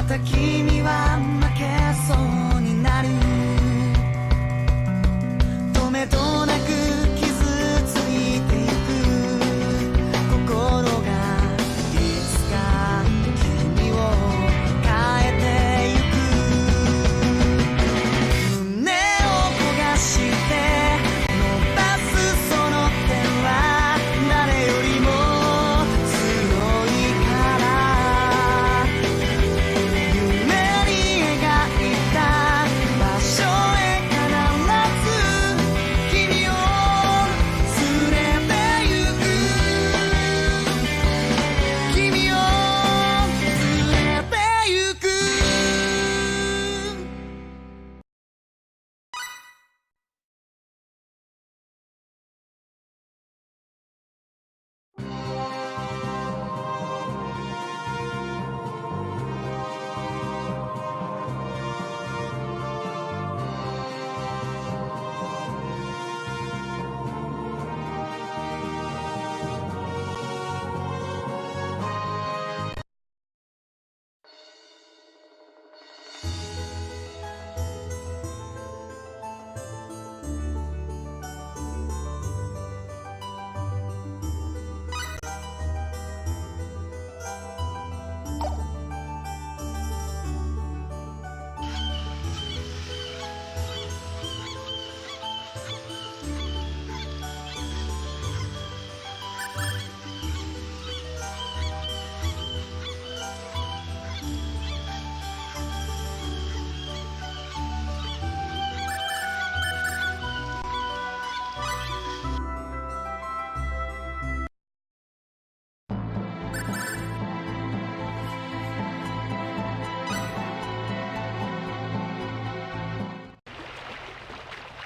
た君は負けそうになる止めどなく傷ついてゆく心がいつか君を変えてゆく胸を焦がして伸ばすその手は誰よりも強いから夢に描いた場所へ必ず君を連れてゆく君を連れてゆく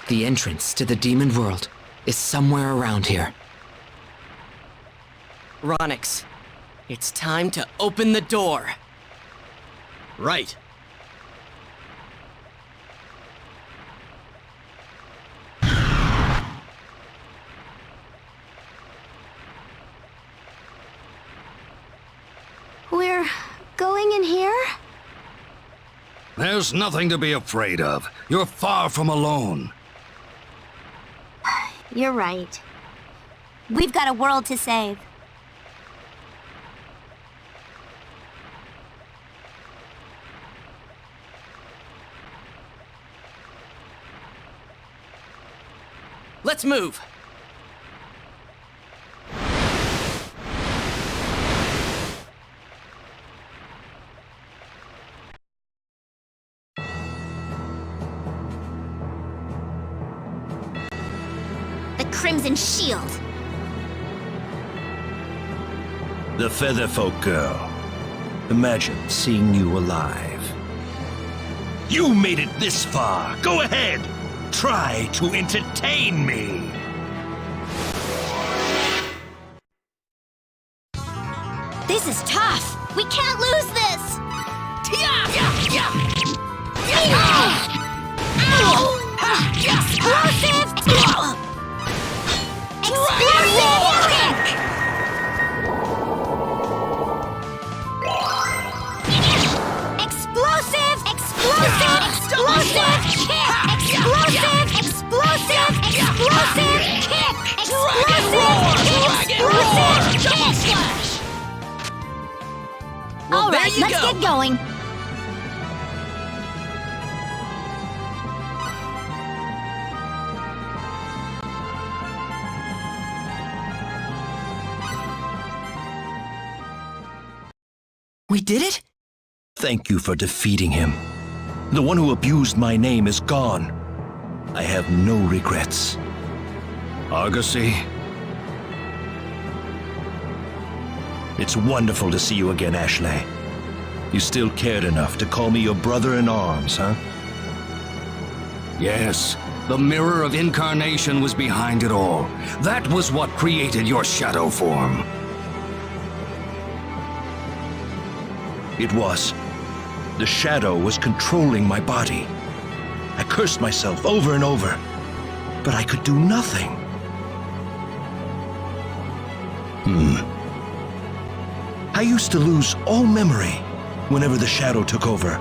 The entrance to the demon world is somewhere around here. Ronix, it's time to open the door. Right. We're going in here? There's nothing to be afraid of. You're far from alone. You're right. We've got a world to save. Let's move. The Crimson Shield. The Featherfolk girl. Imagine seeing you alive. You made it this far. Go ahead. Try to entertain me. This is tough. We can't lose this. Explosive! Explosive! Explosive! Explosive! Kick! Explosive! Explosive! Explosive! Kick! Explosive! Explosive! Kick! Well, All right, there you let's go. get going. We did it? Thank you for defeating him. The one who abused my name is gone. I have no regrets. Argosy? It's wonderful to see you again, Ashley. You still cared enough to call me your brother-in-arms, huh? Yes. The Mirror of Incarnation was behind it all. That was what created your shadow form. It was. The shadow was controlling my body. I cursed myself over and over, but I could do nothing. I used to lose all memory whenever the shadow took over.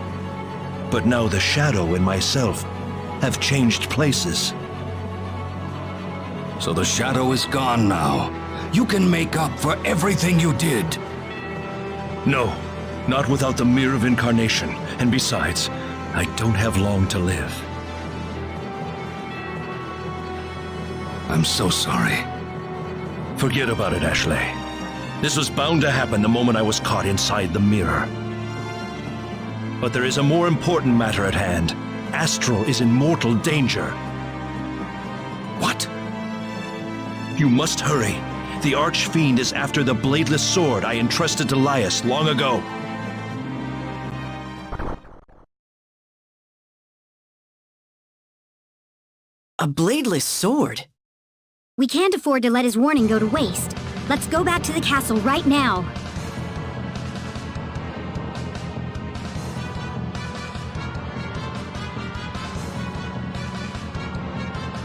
But now the shadow and myself have changed places. So the shadow is gone now. You can make up for everything you did. No, not without the Mirror of Incarnation. And besides, I don't have long to live. I'm so sorry. Forget about it, Ashley. This was bound to happen the moment I was caught inside the mirror. But there is a more important matter at hand. Astral is in mortal danger. What? You must hurry. The Archfiend is after the bladeless sword I entrusted to Laius long ago. A bladeless sword? We can't afford to let his warning go to waste. Let's go back to the castle right now.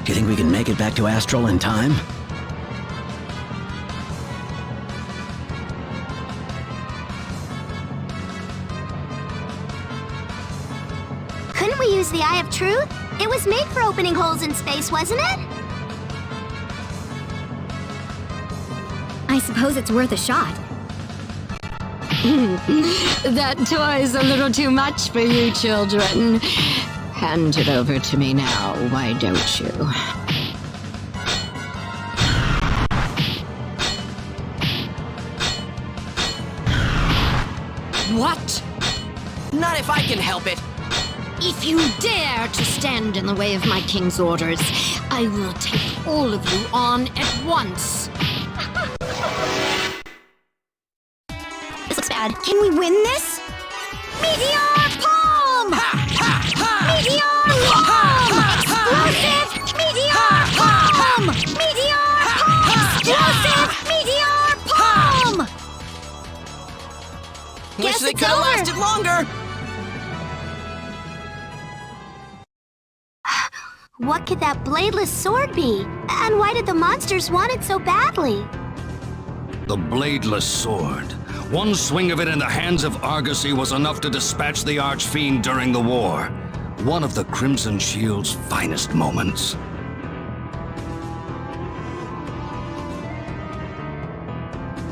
Do you think we can make it back to Astral in time? Couldn't we use the Eye of Truth? It was made for opening holes in space, wasn't it? I suppose it's worth a shot. That toy's a little too much for you children. Hand it over to me now, why don't you? What? Not if I can help it. If you dare to stand in the way of my king's orders, I will take all of you on at once. This looks bad. Can we win this? Meteor Palm! Meteor Palm! Explosive Meteor Palm! Meteor Palm! Explosive Meteor Palm! Wish Guess they it's could have over. lasted longer. What could that bladeless sword be? And why did the monsters want it so badly? The bladeless sword. One swing of it in the hands of Argosy was enough to dispatch the Archfiend during the war. One of the Crimson Shield's finest moments.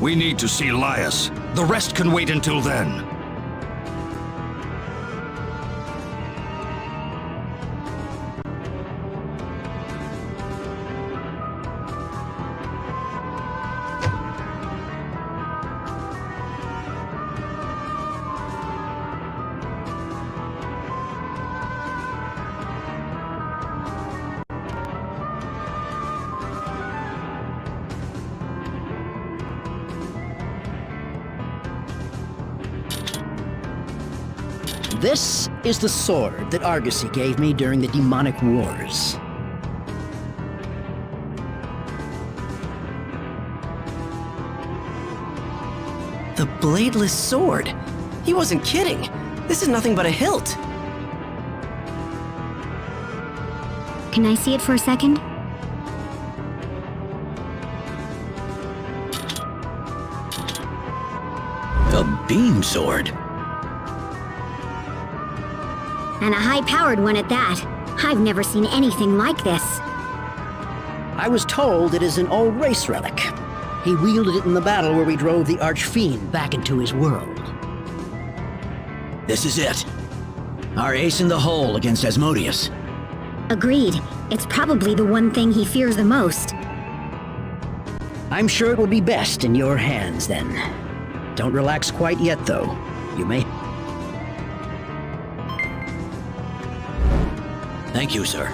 We need to see Laius. The rest can wait until then. This is the sword that Argosy gave me during the demonic wars. The bladeless sword. He wasn't kidding. This is nothing but a hilt. Can I see it for a second? The beam sword. And a high-powered one at that. I've never seen anything like this. I was told it is an old race relic. He wielded it in the battle where we drove the Archfiend back into his world. This is it. Our ace in the hole against Asmodeus. Agreed. It's probably the one thing he fears the most. I'm sure it will be best in your hands, then. Don't relax quite yet, though. You may... Thank you, sir.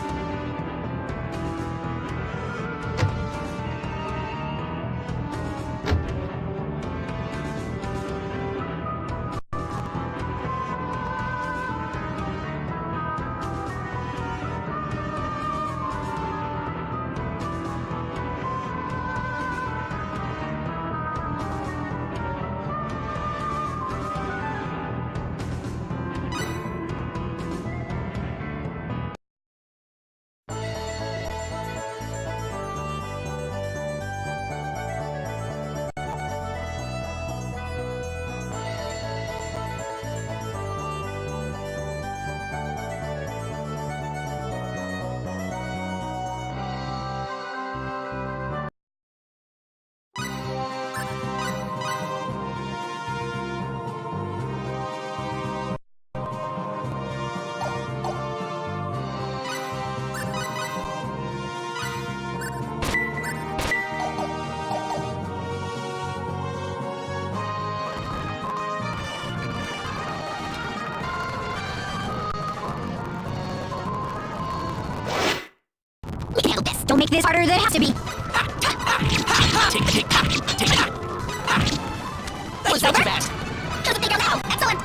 this harder than it has to be. That was way too fast. Doesn't think I know. Excellent.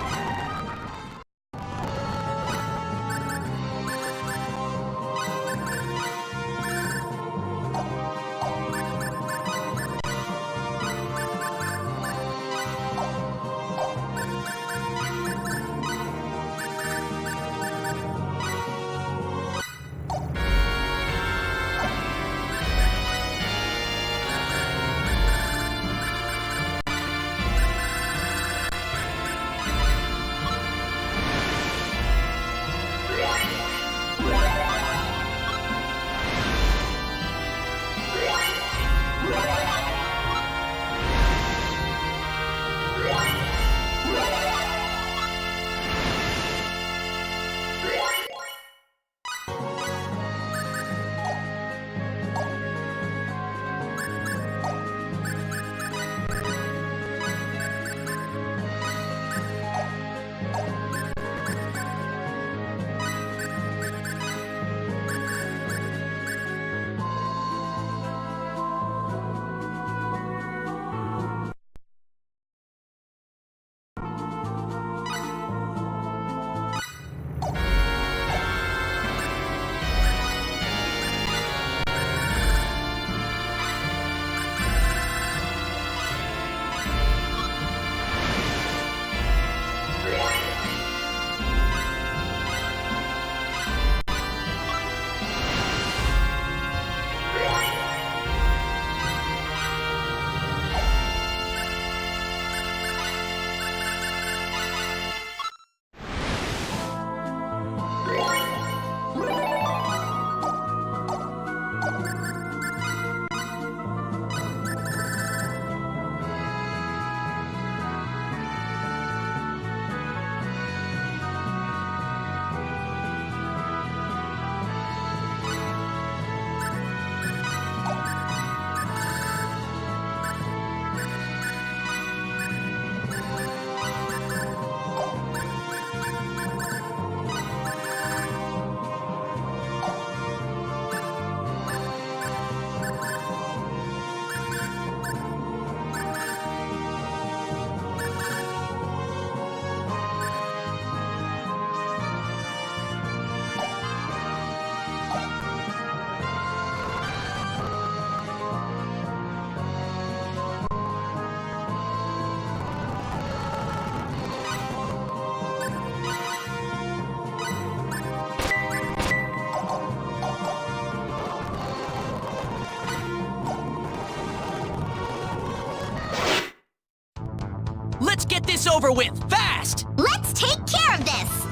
Let's get this over with, fast! Let's take care of this.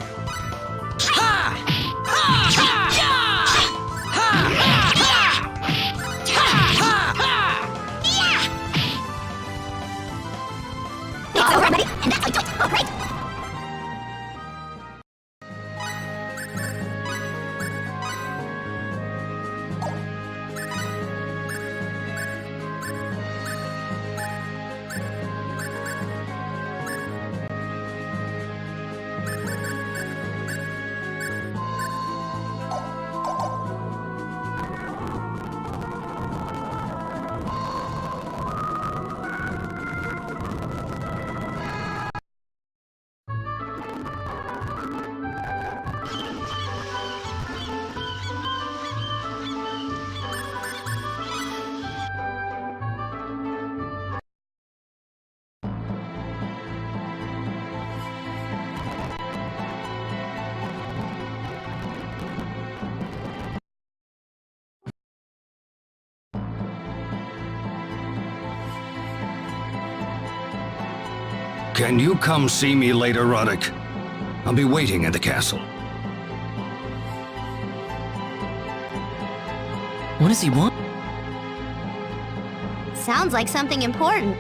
Ha! Ha! Ha! Yeah! Ha! Ha! Ha! Ha! Yeah! It's over, buddy, and that's how you do it. Oh, great. Can you come see me later, Roddick? I'll be waiting at the castle. What does he want? Sounds like something important.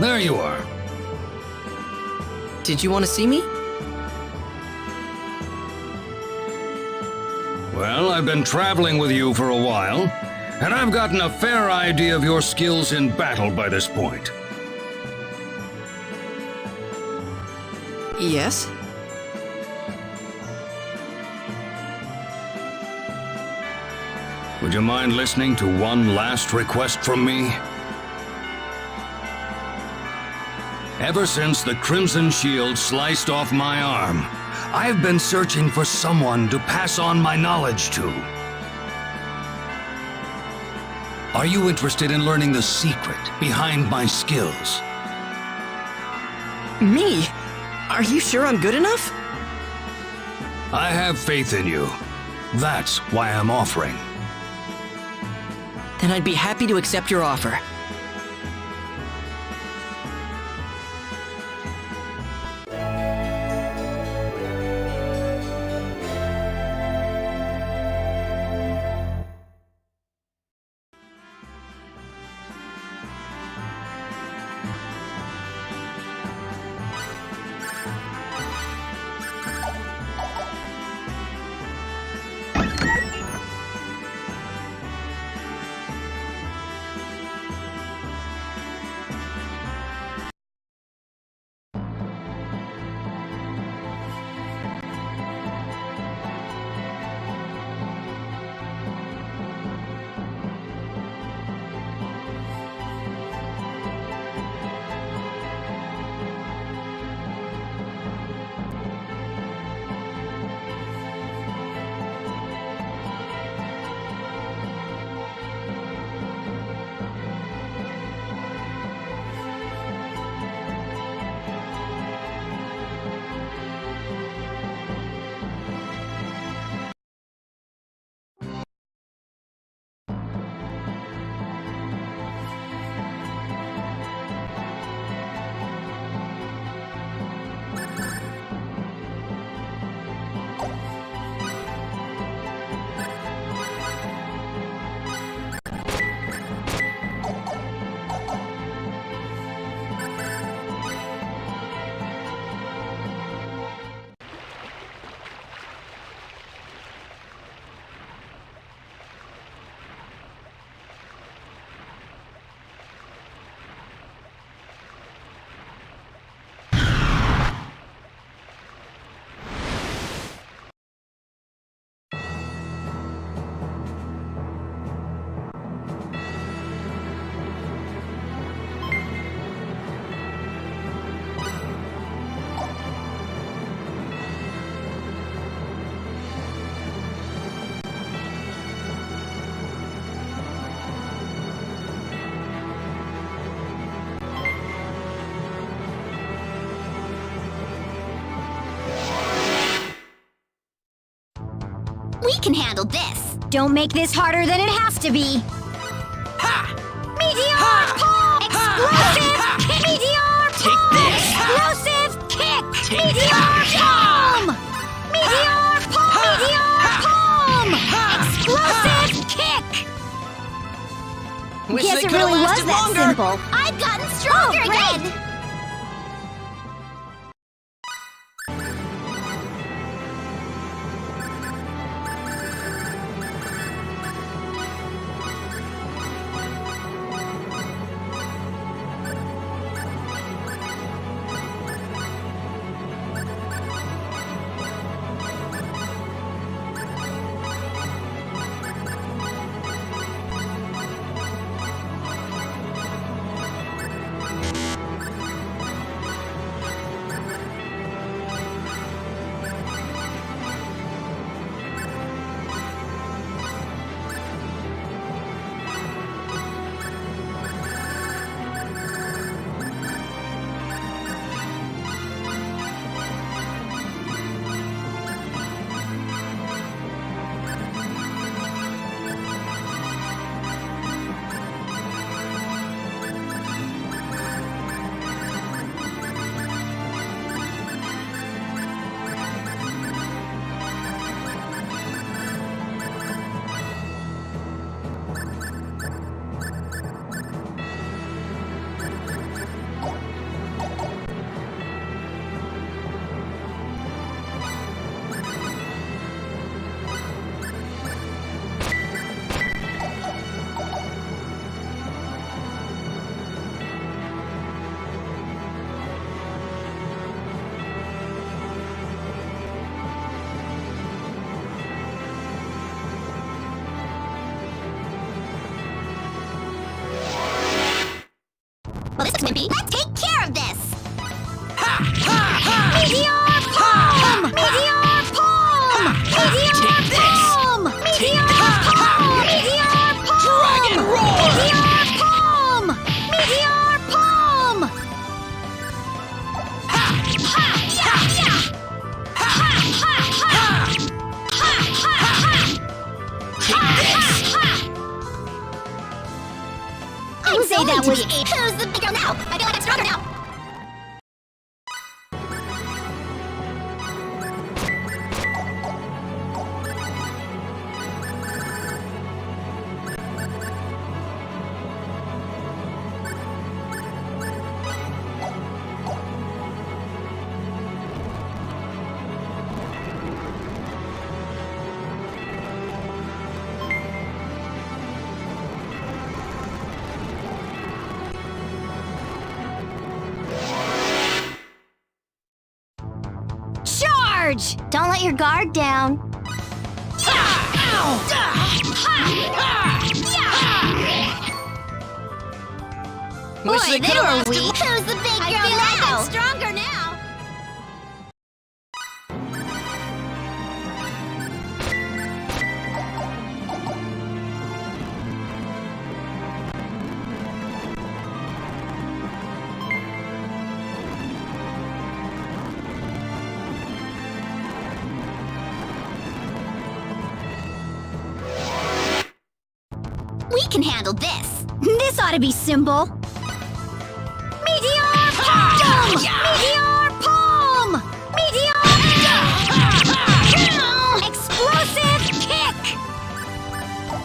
There you are. Did you want to see me? Well, I've been traveling with you for a while, and I've gotten a fair idea of your skills in battle by this point. Yes? Would you mind listening to one last request from me? Ever since the Crimson Shield sliced off my arm, I've been searching for someone to pass on my knowledge to. Are you interested in learning the secret behind my skills? Me? Are you sure I'm good enough? I have faith in you. That's why I'm offering. Then I'd be happy to accept your offer. We can handle this. Don't make this harder than it has to be. Ha! Meteor Palm! Explosive kick! Meteor Take Palm! this! Explosive kick! Take Meteor that! Palm! Meteor Palm! Meteor Palm! Explosive kick! Wish Guess they it could've really was lasted that longer. simple. I've gotten stronger again! Wimpy. Let's take care of this! Meteor Palm! Meteor Palm! Meteor Palm! Meteor Palm! Meteor Palm! Dragon Roar! Meteor Palm! Meteor Palm! Ha! Ha! Yeah! Yeah! Ha! Ha! Ha! Ha! Ha! Ha! I would say that was 8. Who's the bigger now? I feel like I'm stronger now. Charge! Don't let your guard down. Boy, they were weak. Who's the big girl now? I feel like I'm stronger now. We can handle this. This ought to be simple. Meteor Palm! Meteor Palm! Meteor Explosive Kick!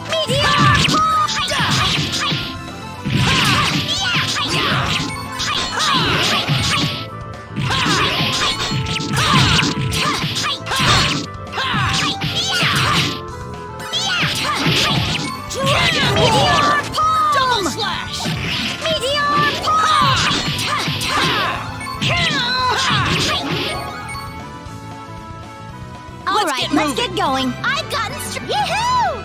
Meteor Palm! Dragon Roar! Double slash! Meteor Palm! All right, let's get going. I've gotten Yahoo!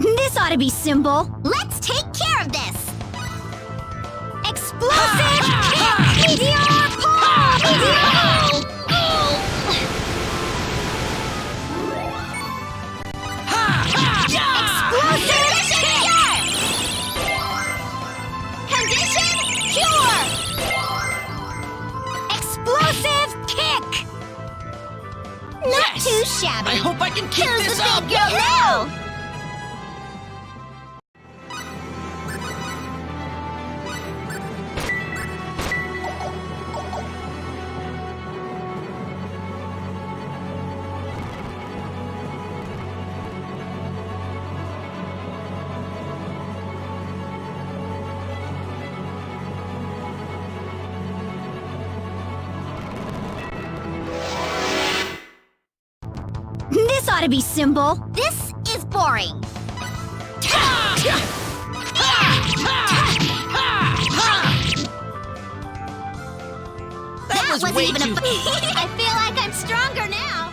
This ought to be simple. Let's take care of this. Explosive Kick! Meteor Palm! Meteor! Explosive Kick! Condition Cure! Explosive Kick! Not too shabby. I hope I can keep Who's this the up! big girl now? This ought to be simple. This is boring. That wasn't way even too- I feel like I'm stronger now.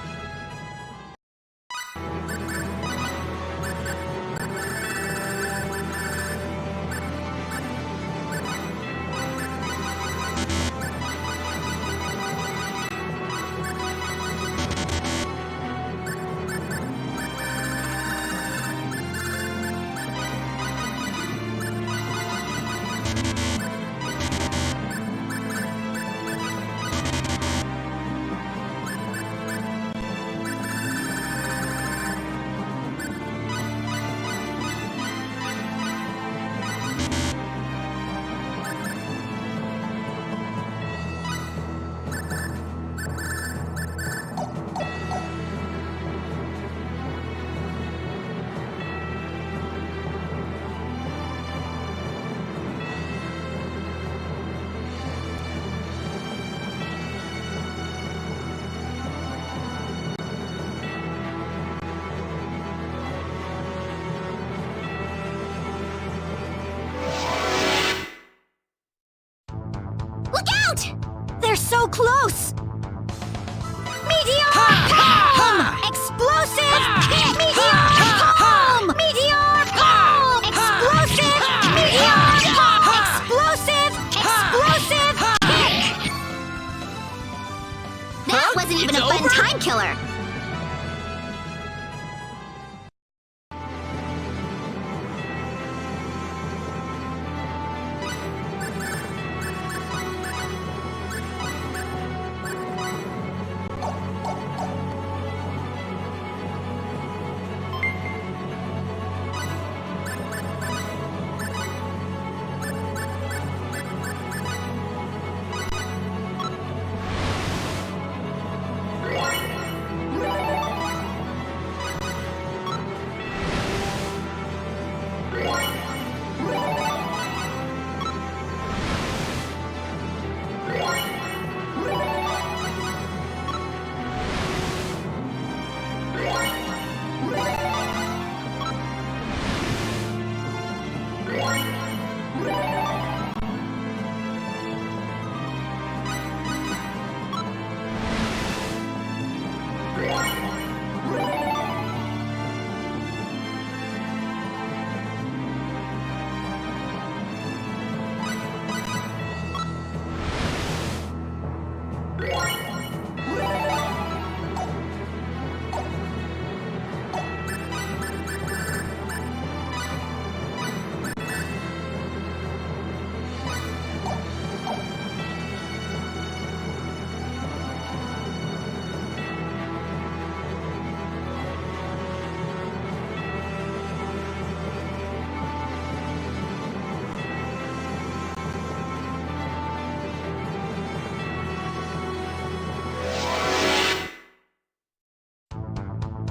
so close! Meteor Palm! Explosive kick! Meteor Palm! Meteor Palm! Explosive Meteor Palm! Explosive kick! That wasn't even a fun time killer.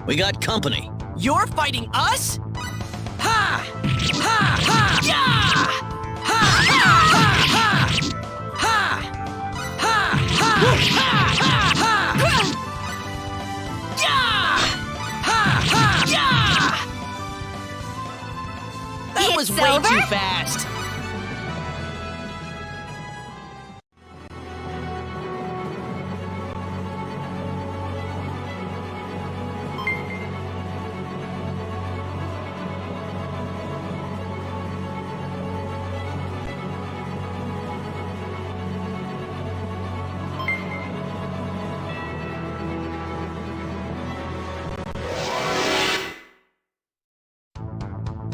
We got company. You're fighting us? Ha! Ha! Ha! Yeah! Ha! Ha! Ha! Ha! Ha! Ha! Ha! Ha! Ha! Yeah! Ha! Ha! Yeah! That was way too fast.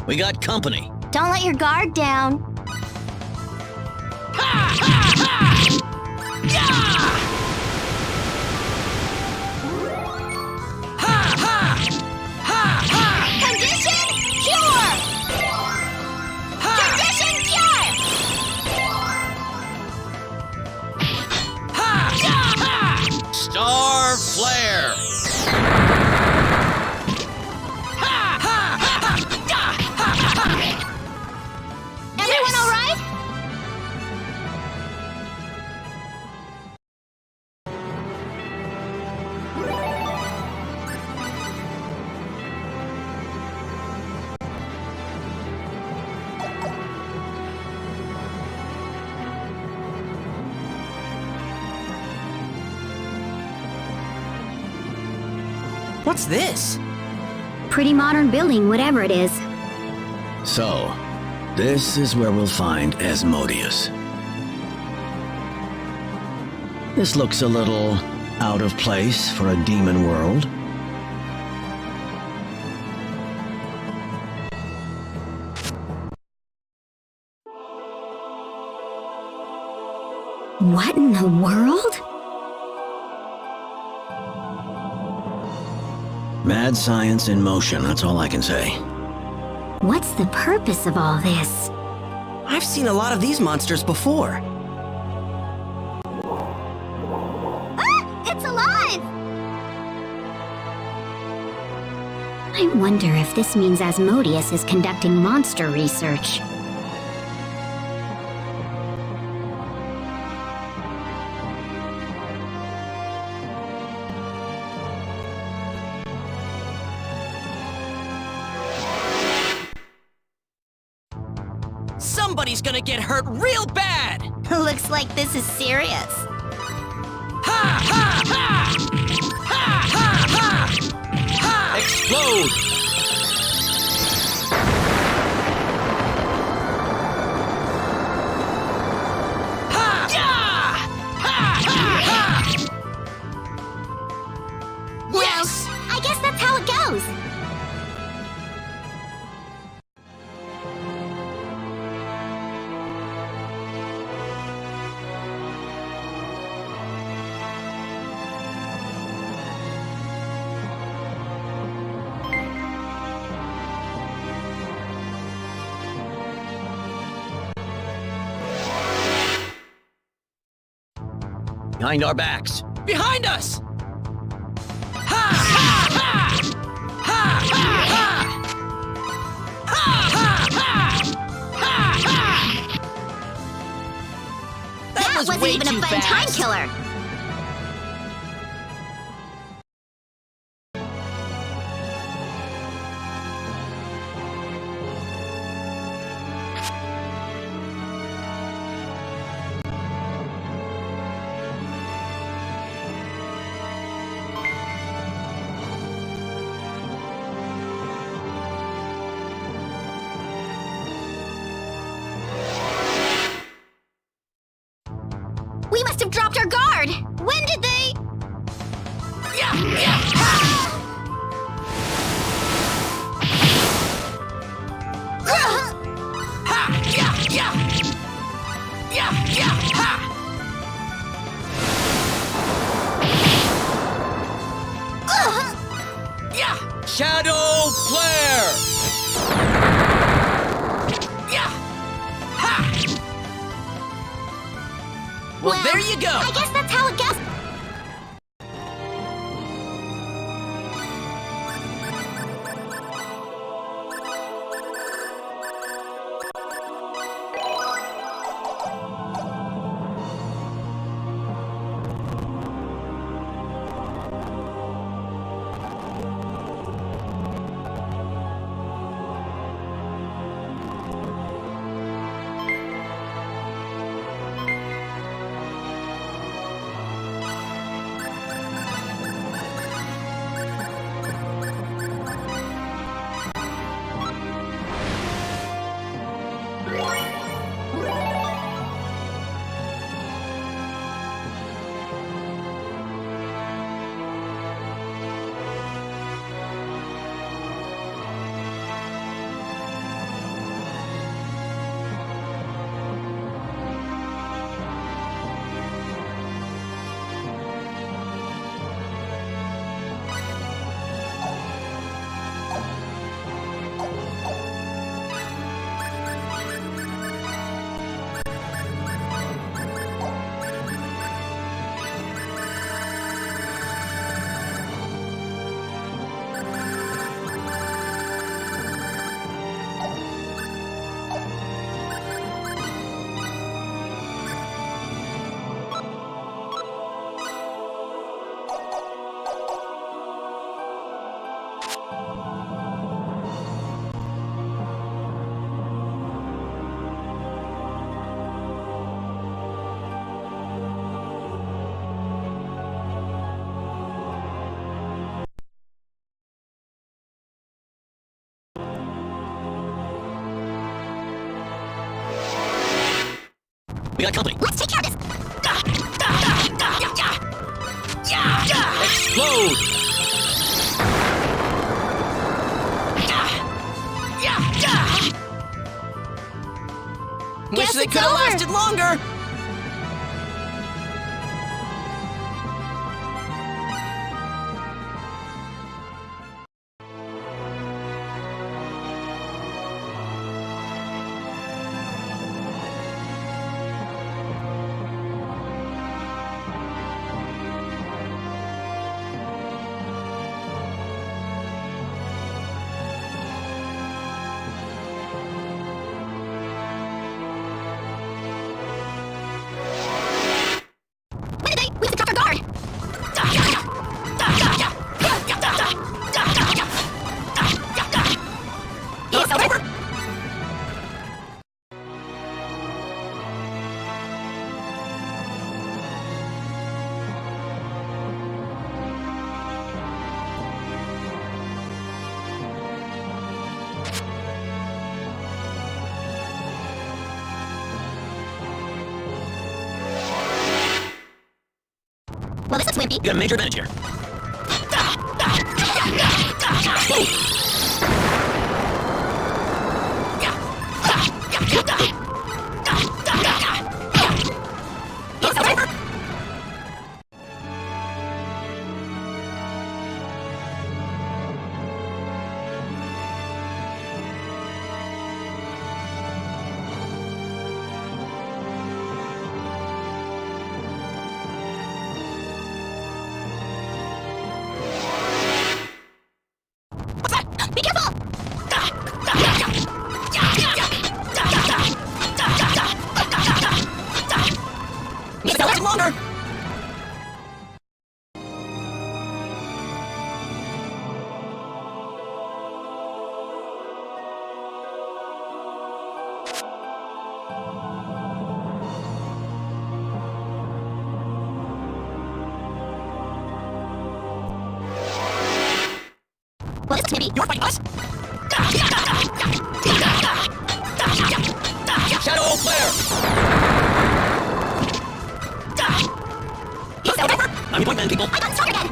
We got company. Don't let your guard down. Ha! Ha! Ha! Yeah! Ha! Ha! Ha! Ha! Condition pure! Condition pure! Ha! Yeah! Ha! Star Flare! Everyone all right? What's this? Pretty modern building, whatever it is. So, this is where we'll find Asmodeus. This looks a little out of place for a demon world. What in the world? Mad science in motion, that's all I can say. What's the purpose of all this? I've seen a lot of these monsters before. Ah! It's alive! I wonder if this means Asmodeus is conducting monster research. Somebody's gonna get hurt real bad! Looks like this is serious. Explode! Yes! I guess that's how it goes. Behind our backs. Behind us! That wasn't way even a too fun time fast. killer. We must have dropped our guard. When did they? Shadow Flare! Well, there you go! I guess that's how it goes. We got company. Let's take care of this. Explode! Wish Guess they it's could have over. lasted longer! You got a major advantage here. Be careful! It's lasting longer! What is it, Snippy? You're fighting us? Shadow Flare! He's so over! I'm your point man, people. I got stronger again!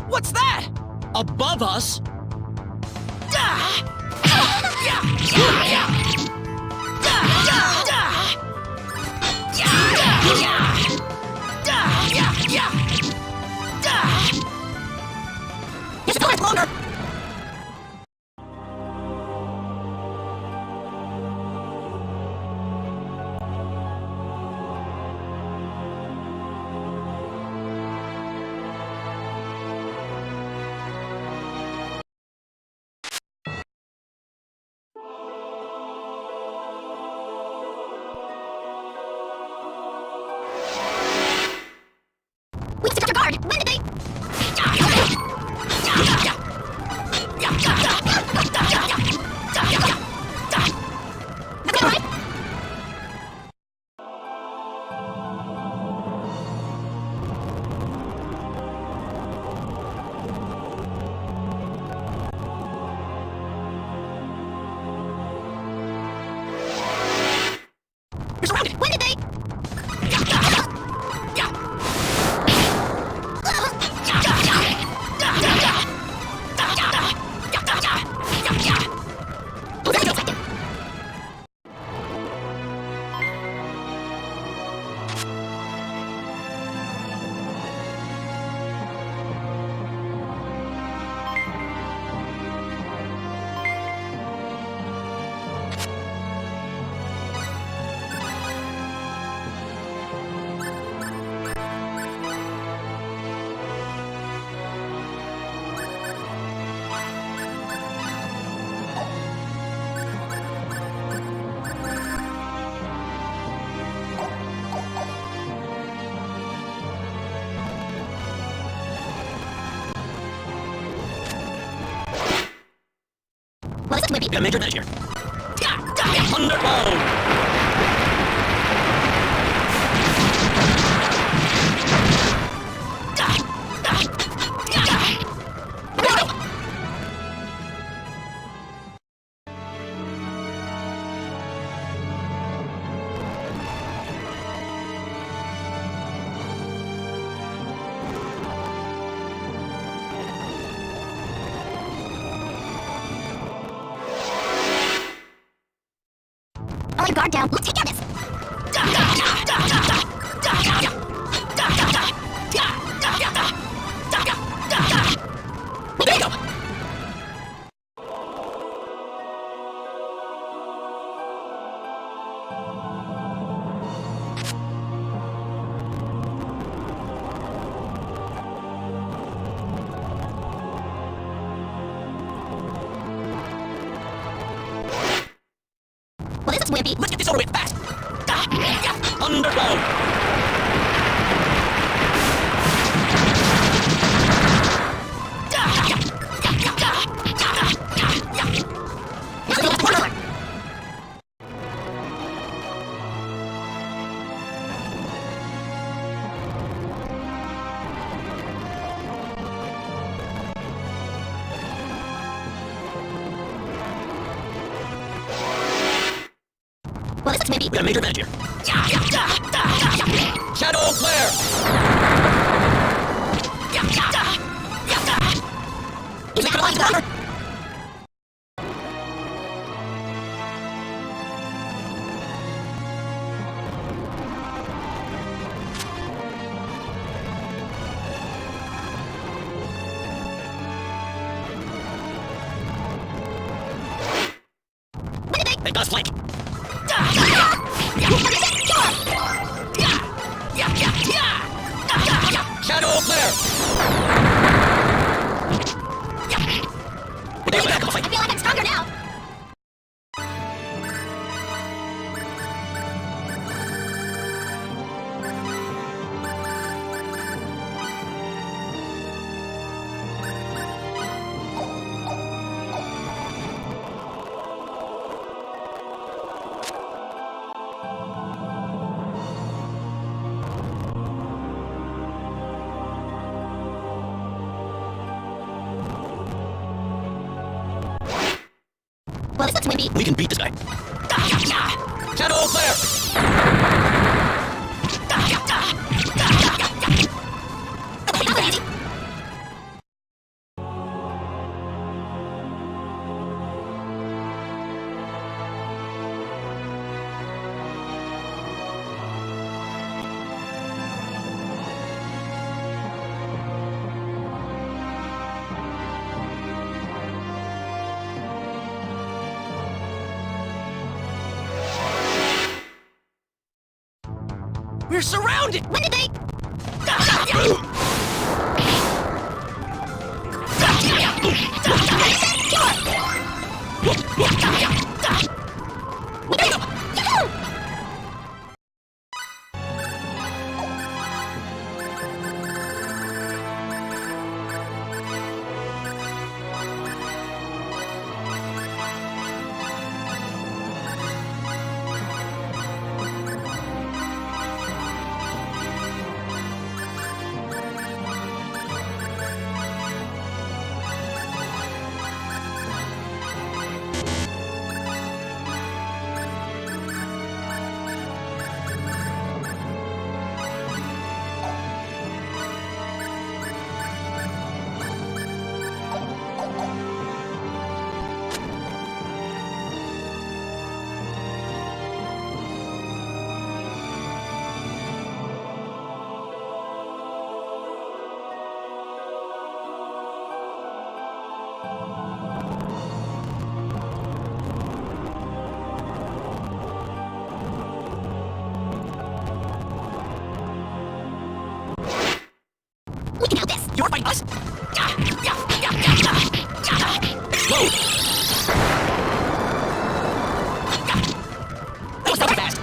What's that? Above us? It's going longer! We stick your guard! When did they... That's alright! You're surrounded! When did they... What is it, Whippy? You got a major advantage here. Thunderbolt! I'll let guard down. Let's take care of this. There you go. Well, this is wimpy. Let's get this over with fast. Thunderbolt! Well, this is wimpy. We got a major advantage here. Shadow Flare! Is it gonna last longer? They does flank. Shadow Flare! I feel like I'm stronger now. Well, this looks wimpy. We can beat this guy. Shadow Flare! We're surrounded! When did they... We can help this. You're fighting us? Explode! That was not too fast.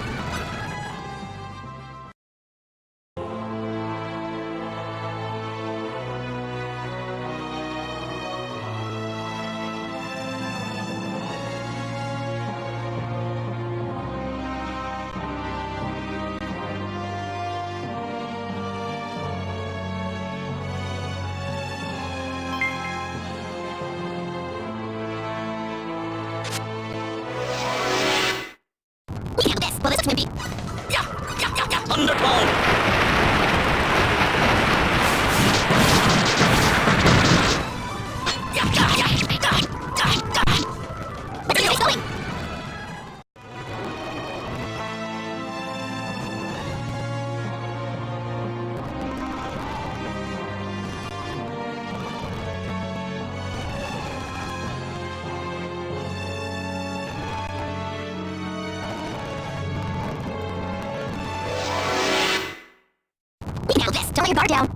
guard down.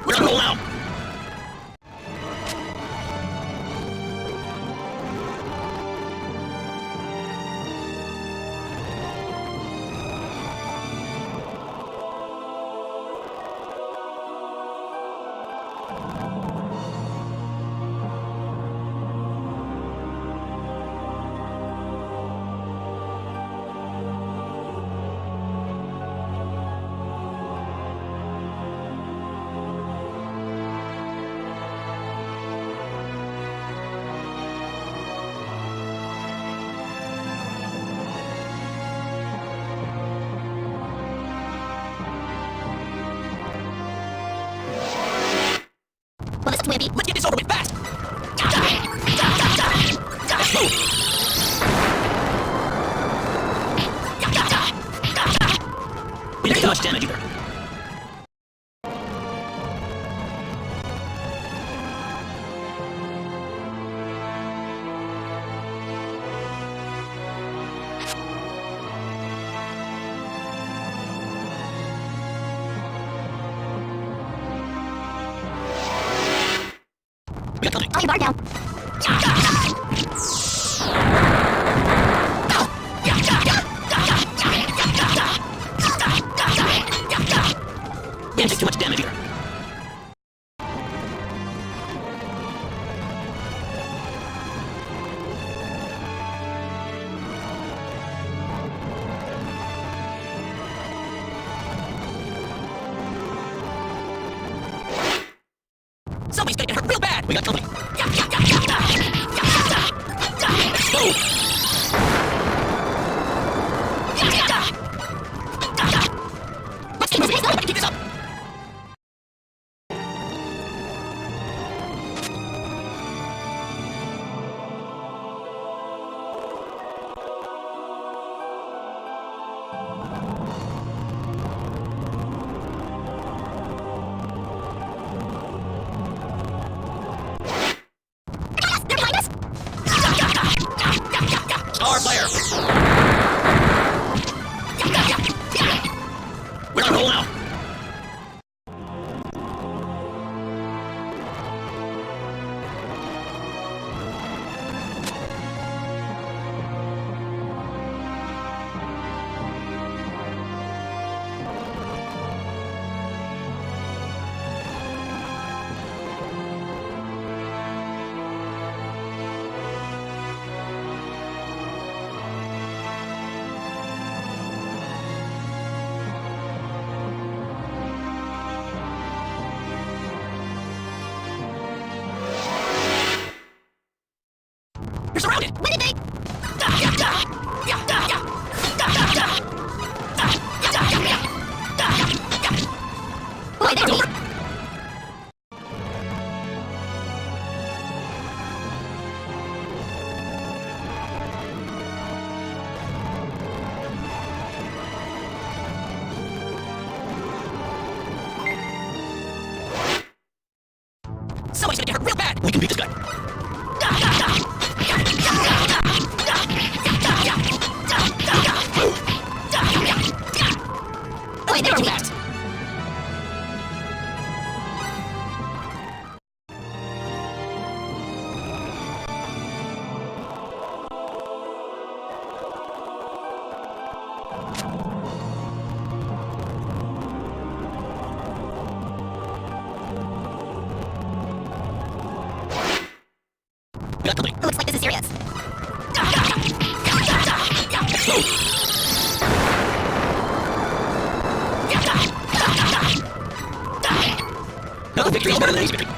We're on roll now. Well, this is Wimpy. Let's get this over with fast! We did too much damage here. All your guard down. We did too much damage here. Somebody's gonna get hurt real bad! We got company. Let's keep moving. Keep this up! They're behind us. Star player! We're on roll now. You're surrounded! When did they? Boy, they're deep. Somebody's gonna get hurt real bad! We can beat this guy. Boy, they're Too weak. fast! We got company. Looks like this is serious. No victory is better than any victory.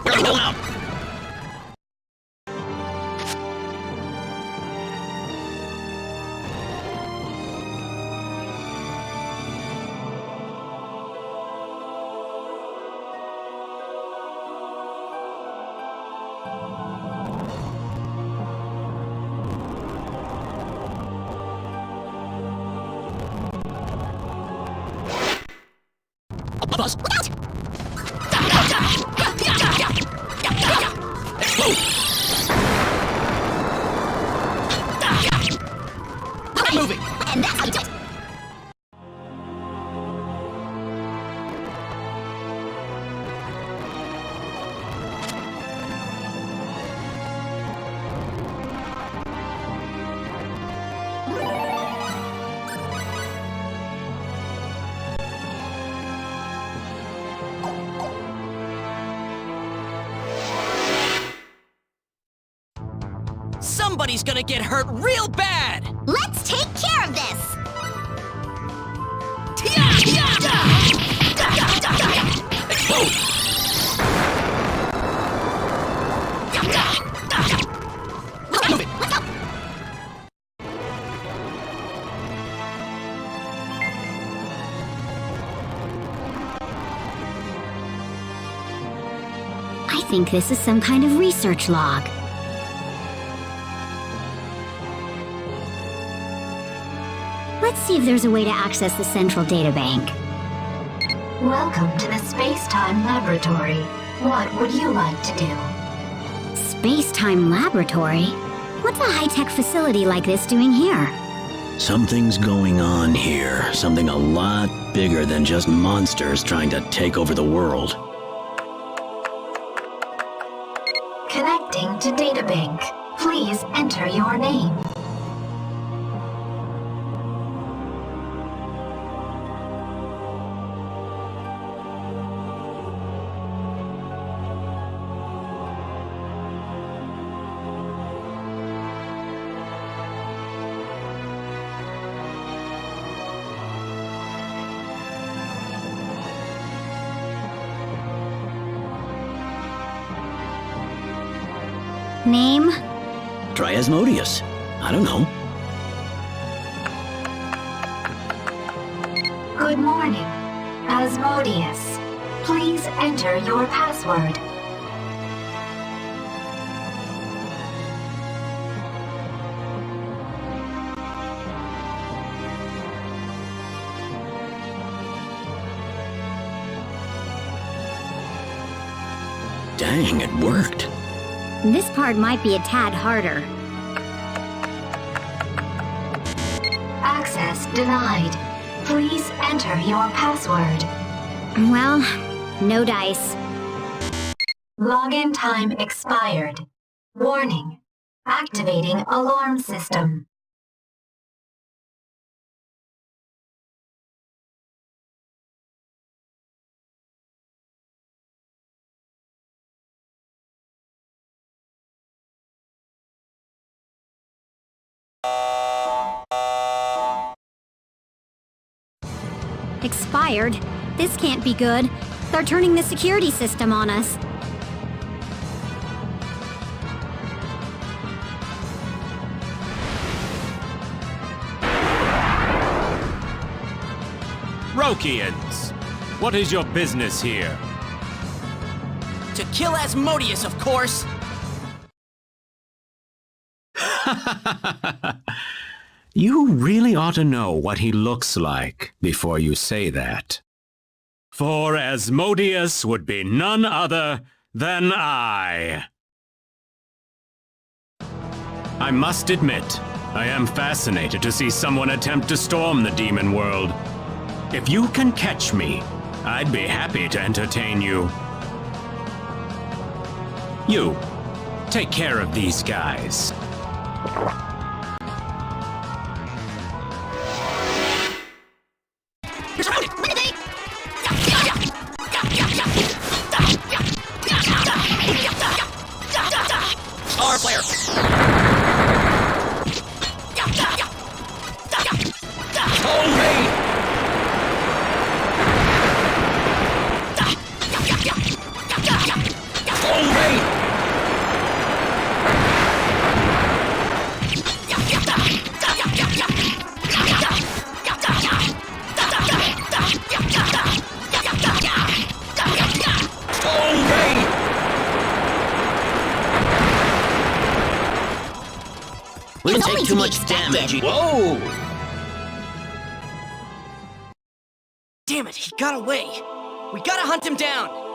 Gotta pull out! Buzz. Look out! Explode! I'm moving! And that's how you do it. Somebody's gonna get hurt real bad! Let's take care of this. Move it! I think this is some kind of research log. Let's see if there's a way to access the central databank. Welcome to the Space-Time Laboratory. What would you like to do? Space-time laboratory? What's a high-tech facility like this doing here? Something's going on here. Something a lot bigger than just monsters trying to take over the world. Connecting to Databank. Please enter your name. Name? Try Asmodeus. I don't know. Good morning. Asmodeus. Please enter your password. Dang, it worked. This part might be a tad harder. Access denied. Please enter your password. Well, no dice. Login time expired. Warning. Activating alarm system. Expired? This can't be good. They're turning the security system on us. Rokians, what is your business here? To kill Asmodeus, of course! You really ought to know what he looks like before you say that. For Asmodeus would be none other than I. I must admit, I am fascinated to see someone attempt to storm the demon world. If you can catch me, I'd be happy to entertain you. You, take care of these guys. Star player! Hold me! too be much expected. damage. Whoa! Damn it, he got away. We gotta hunt him down.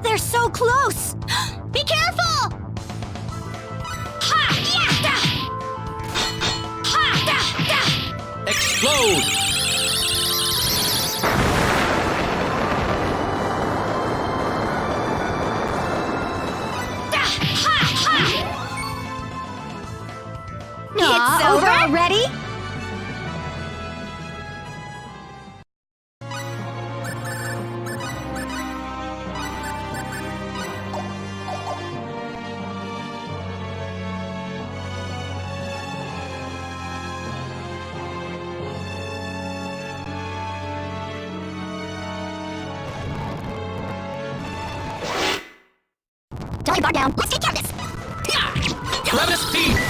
They're so close! Be careful! Ha! Yeah! Da! Ha! Da! Da! Explode! Da! Ha! Ha! It's over already? Don't bar down. Let's take care of this. Crevice teeth!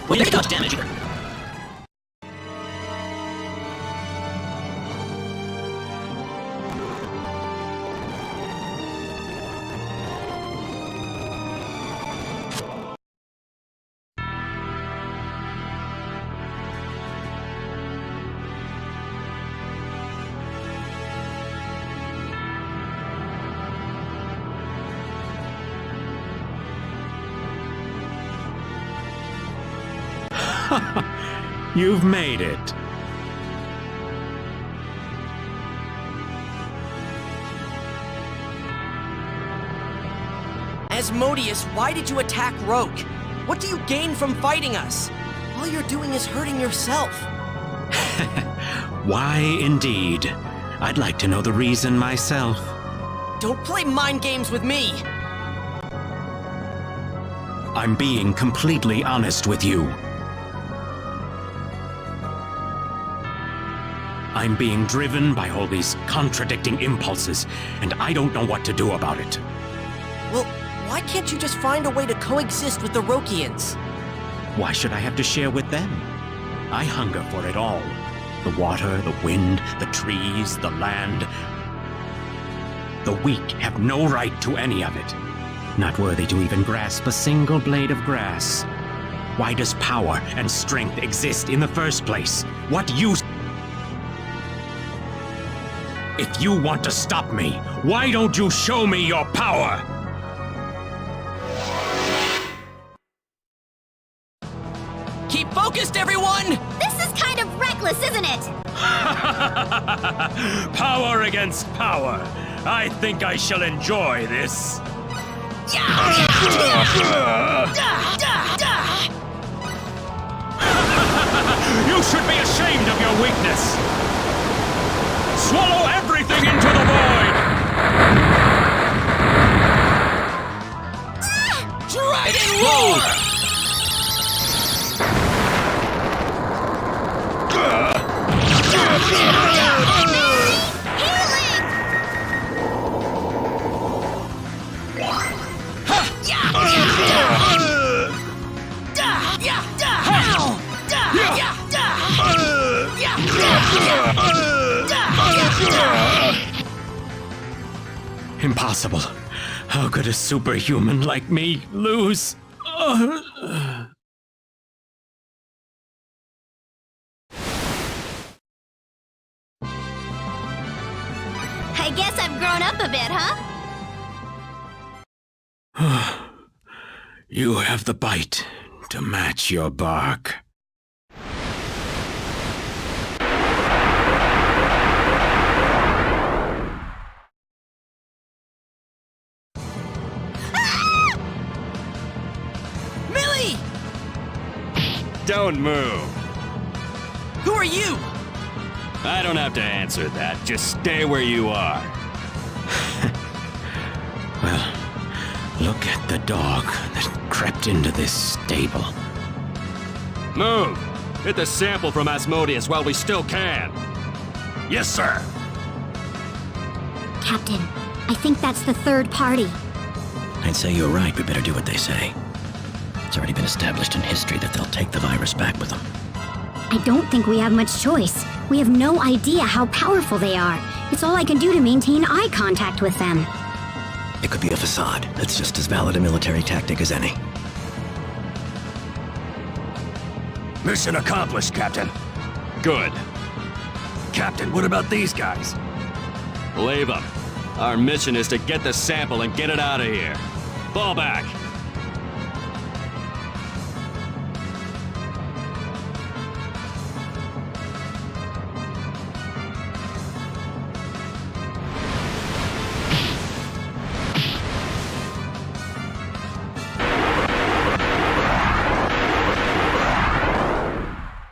We did touch damage. You've made it. Asmodeus, why did you attack Roke? What do you gain from fighting us? All you're doing is hurting yourself. Why, indeed? I'd like to know the reason myself. Don't play mind games with me! I'm being completely honest with you. I'm being driven by all these contradicting impulses, and I don't know what to do about it. Well, why can't you just find a way to coexist with the Rokians? Why should I have to share with them? I hunger for it all. The water, the wind, the trees, the land. The weak have no right to any of it. Not worthy to even grasp a single blade of grass. Why does power and strength exist in the first place? What use? If you want to stop me, why don't you show me your power? Keep focused, everyone! This is kind of reckless, isn't it? Power against power. I think I shall enjoy this. You should be ashamed of your weakness. Swallow everything into the void! Dragon Lord! Impossible. How could a superhuman like me lose? I guess I've grown up a bit, huh? You have the bite to match your bark. Millie! Don't move. Who are you? I don't have to answer that. Just stay where you are. Well, look at the dog that crept into this stable. Move! Get the sample from Asmodeus while we still can. Yes, sir. Captain, I think that's the third party. I'd say you're right. We better do what they say. It's already been established in history that they'll take the virus back with them. I don't think we have much choice. We have no idea how powerful they are. It's all I can do to maintain eye contact with them. It could be a facade. That's just as valid a military tactic as any. Mission accomplished, Captain. Good. Captain, what about these guys? Leave them. Our mission is to get the sample and get it out of here. Fall back.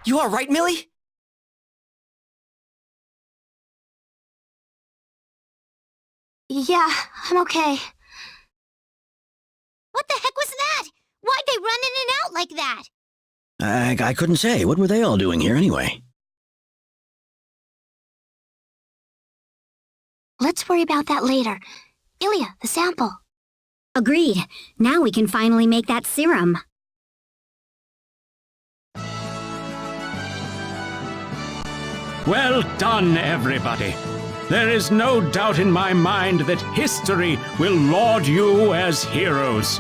You all right, Millie? Yeah, I'm okay. What the heck was that? Why'd they run in and out like that? I couldn't say. What were they all doing here anyway? Let's worry about that later. Ilya, the sample. Agreed. Now we can finally make that serum. Well done, everybody. There is no doubt in my mind that history will laud you as heroes.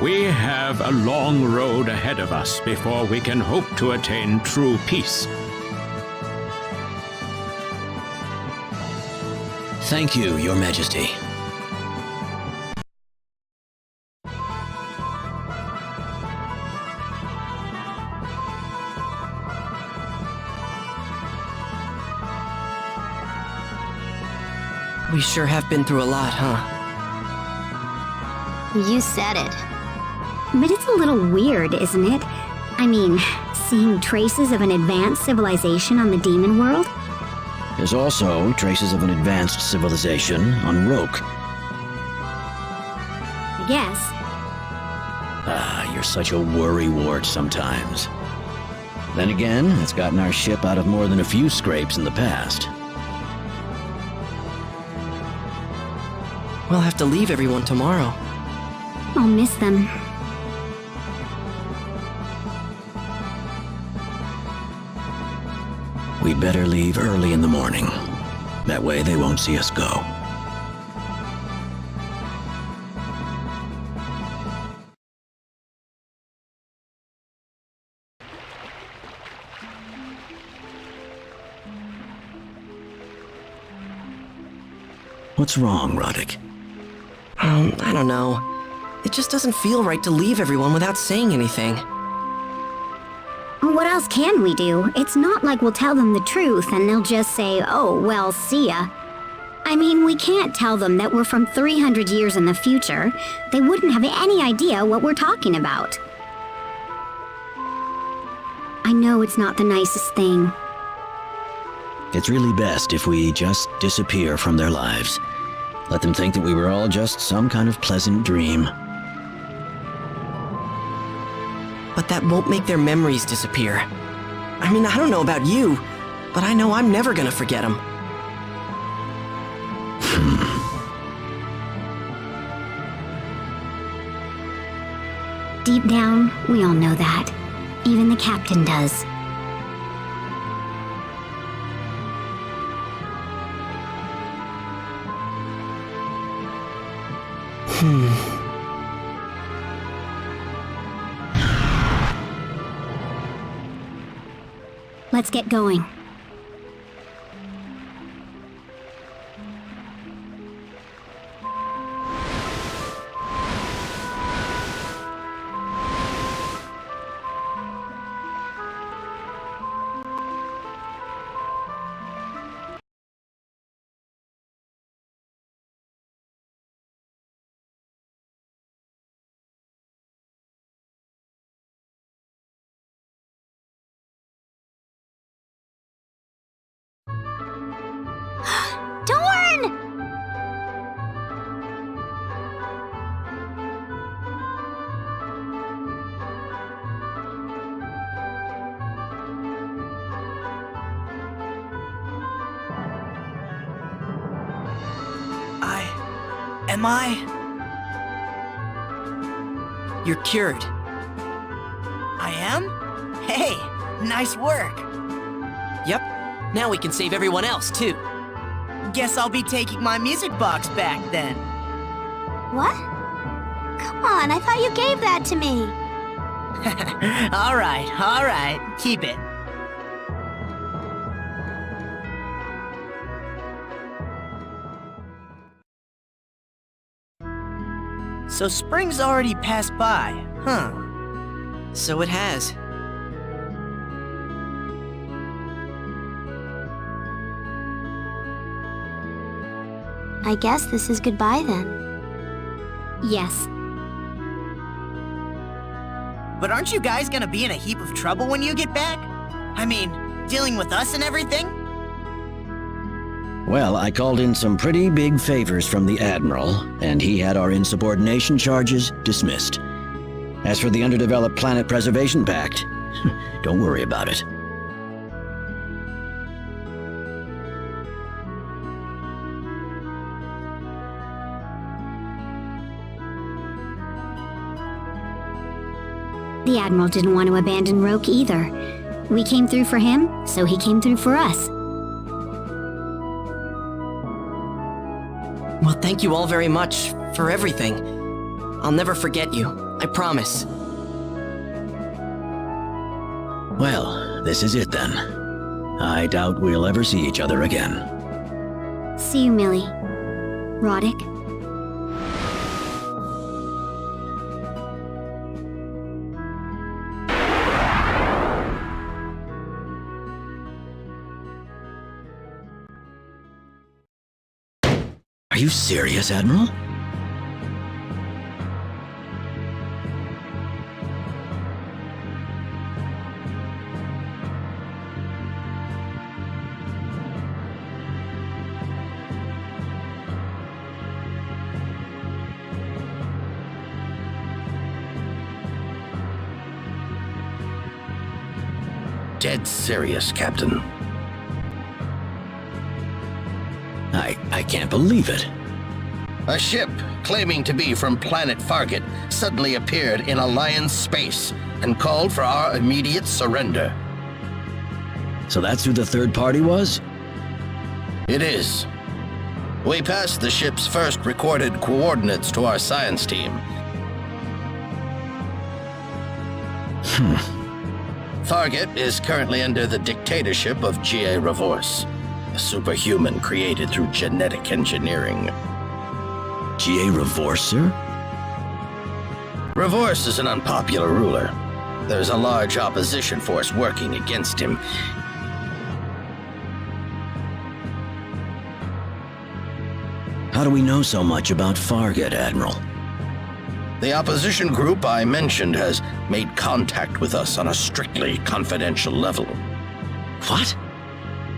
We have a long road ahead of us before we can hope to attain true peace. Thank you, Your Majesty. We sure have been through a lot, huh? You said it. But it's a little weird, isn't it? I mean, seeing traces of an advanced civilization on the demon world? There's also traces of an advanced civilization on Roke. I guess. Ah, you're such a worrywart sometimes. Then again, it's gotten our ship out of more than a few scrapes in the past. We'll have to leave everyone tomorrow. I'll miss them. We better leave early in the morning. That way they won't see us go. What's wrong, Roddick? I don't know. It just doesn't feel right to leave everyone without saying anything. What else can we do? It's not like we'll tell them the truth and they'll just say, oh, well, see ya. I mean, we can't tell them that we're from 300 years in the future. They wouldn't have any idea what we're talking about. I know it's not the nicest thing. It's really best if we just disappear from their lives. Let them think that we were all just some kind of pleasant dream. But that won't make their memories disappear. I mean, I don't know about you, but I know I'm never gonna forget them. Deep down, we all know that. Even the captain does. Let's get going. Dorn! Am I? You're cured. I am? Hey, nice work. Yep. Now we can save everyone else, too. Guess I'll be taking my music box back then. What? Come on, I thought you gave that to me. all right, keep it. So spring's already passed by, huh? So it has. I guess this is goodbye then. Yes. But aren't you guys gonna be in a heap of trouble when you get back? I mean, dealing with us and everything? Well, I called in some pretty big favors from the Admiral, and he had our insubordination charges dismissed. As for the Underdeveloped Planet Preservation Pact, don't worry about it. The Admiral didn't want to abandon Roke either. We came through for him, so he came through for us. Well, thank you all very much for everything. I'll never forget you. I promise. Well, this is it then. I doubt we'll ever see each other again. See you, Millie. Roddick. Are you serious, Admiral? dead serious, Captain. I can't believe it. A ship claiming to be from planet Fargate suddenly appeared in Alliance space and called for our immediate surrender. So that's who the third party was? It is. We passed the ship's first recorded coordinates to our science team. Fargate is currently under the dictatorship of G.A. Revorse, a superhuman created through genetic engineering. G.A. Revorse, sir? Revorse is an unpopular ruler. There's a large opposition force working against him. How do we know so much about Fargate, Admiral? The opposition group I mentioned has made contact with us on a strictly confidential level. What?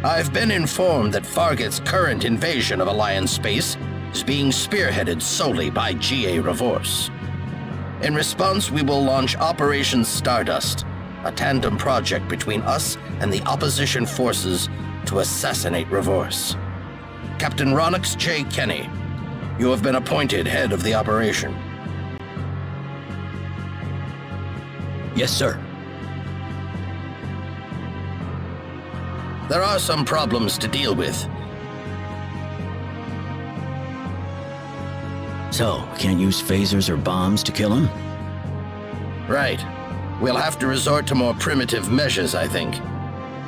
I've been informed that Fargate's current invasion of Alliance space is being spearheaded solely by G.A. Revorse. In response, we will launch Operation Stardust, a tandem project between us and the opposition forces to assassinate Revorse. Captain Ronix J. Kenny, you have been appointed head of the operation. Yes, sir. There are some problems to deal with. So, can't use phasers or bombs to kill him? Right. We'll have to resort to more primitive measures, I think.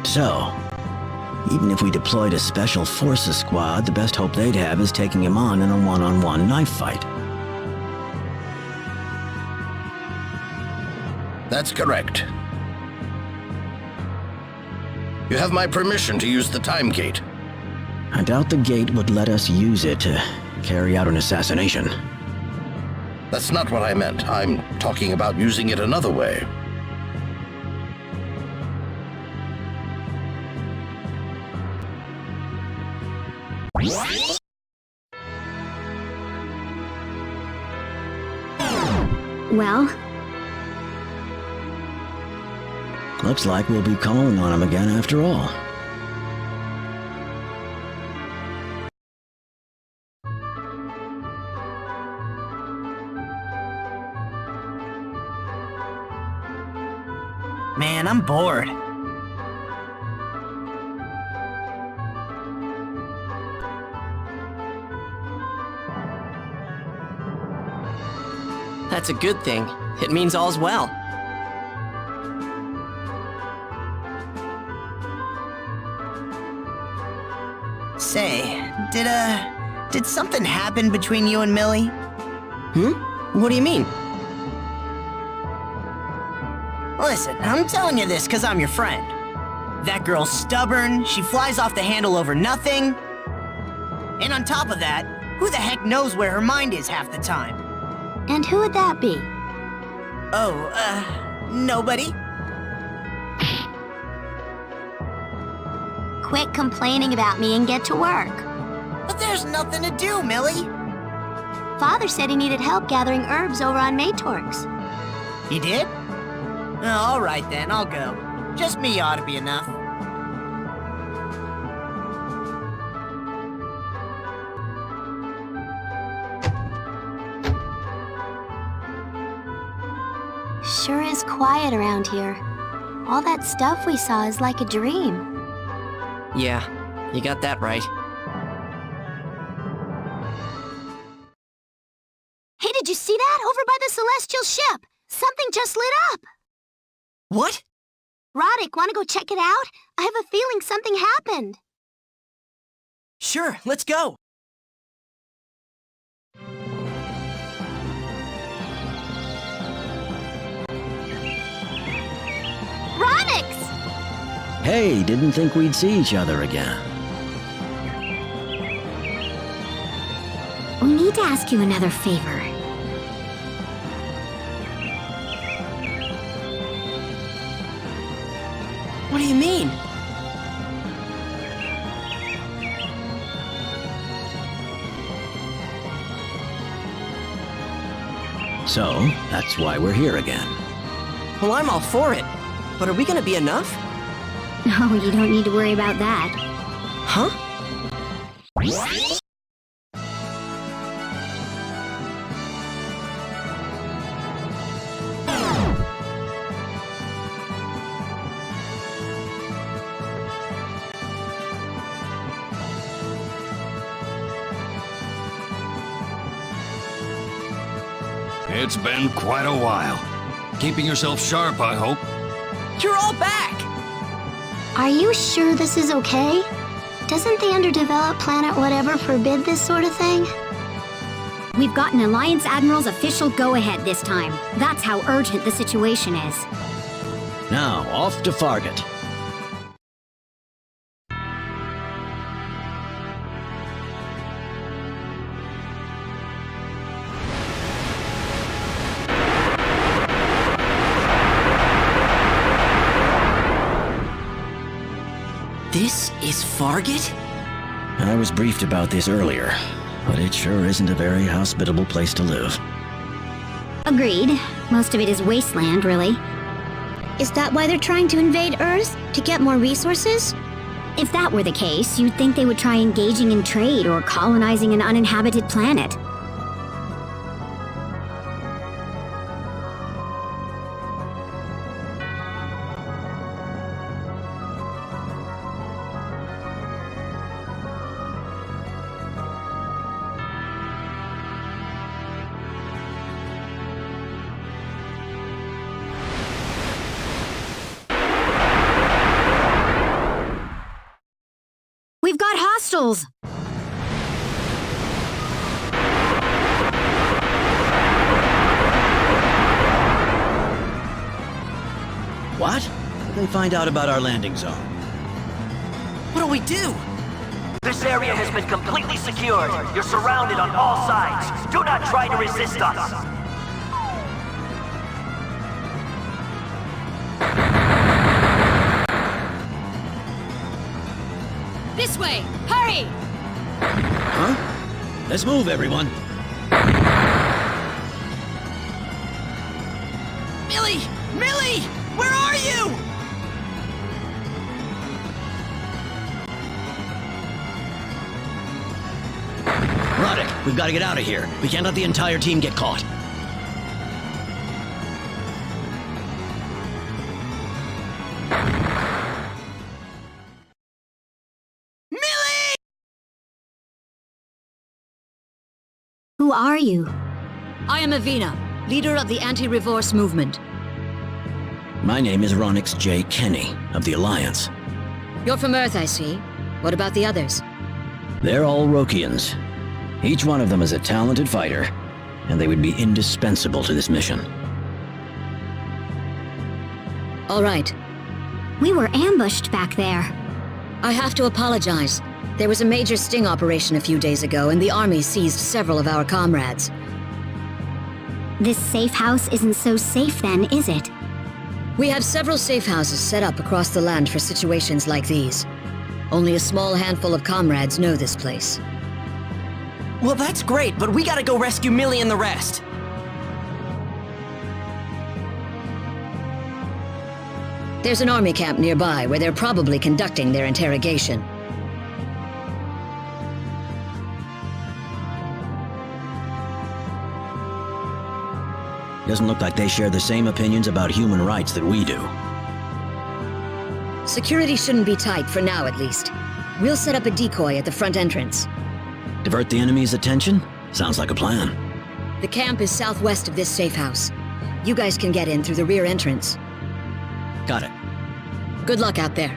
So, even if we deployed a special forces squad, the best hope they'd have is taking him on in a one-on-one knife fight. That's correct. You have my permission to use the time gate. I doubt the gate would let us use it to carry out an assassination. That's not what I meant. I'm talking about using it another way. Well, Looks like we'll be calling on him again after all. Man, I'm bored. That's a good thing. It means all's well. Say, did something happen between you and Millie? What do you mean? Listen, I'm telling you this because I'm your friend. That girl's stubborn, she flies off the handle over nothing. And on top of that, who the heck knows where her mind is half the time? and who would that be? Oh, nobody. Quit complaining about me and get to work. But there's nothing to do, Millie. Father said he needed help gathering herbs over on Matorx. He did? Oh, all right then, I'll go. Just me ought to be enough. Sure is quiet around here. All that stuff we saw is like a dream. Yeah, you got that right. Hey, did you see that? Over by the Celestial ship! Something just lit up! What? Roddick, wanna go check it out? I have a feeling something happened. Sure, let's go! Roddick! Hey, didn't think we'd see each other again. We need to ask you another favor. What do you mean? So, that's why we're here again. Well, I'm all for it. But are we gonna be enough? Oh, you don't need to worry about that. Huh? It's been quite a while. Keeping yourself sharp, I hope. You're all back! Are you sure this is okay? Doesn't the underdeveloped planet whatever forbid this sort of thing? We've gotten Alliance Admiral's official go-ahead this time. That's how urgent the situation is. Now, off to Fargate. This is Fargate? I was briefed about this earlier, but it sure isn't a very hospitable place to live. Agreed. Most of it is wasteland, really. Is that why they're trying to invade Earth? To get more resources? If that were the case, you'd think they would try engaging in trade or colonizing an uninhabited planet. We've got hostiles! What? Did they find out about our landing zone? What do we do? This area has been completely secured. You're surrounded on all sides. Do not try to resist us. This way! Hurry! Huh? Let's move, everyone. Millie! Millie! Where are you? Roddick, we've got to get out of here. We can't let the entire team get caught. Who are you? I am Avina, leader of the anti-revorce movement. My name is Ronix J. Kenny, of the Alliance. You're from Earth, I see. What about the others? They're all Rokians. Each one of them is a talented fighter, and they would be indispensable to this mission. All right. We were ambushed back there. I have to apologize. There was a major sting operation a few days ago, and the army seized several of our comrades. This safe house isn't so safe then, is it? We have several safe houses set up across the land for situations like these. Only a small handful of comrades know this place. Well, that's great, but we gotta go rescue Millie and the rest. There's an army camp nearby where they're probably conducting their interrogation. Doesn't look like they share the same opinions about human rights that we do. Security shouldn't be tight, for now at least. We'll set up a decoy at the front entrance. Divert the enemy's attention? Sounds like a plan. The camp is southwest of this safe house. You guys can get in through the rear entrance. Got it. Good luck out there.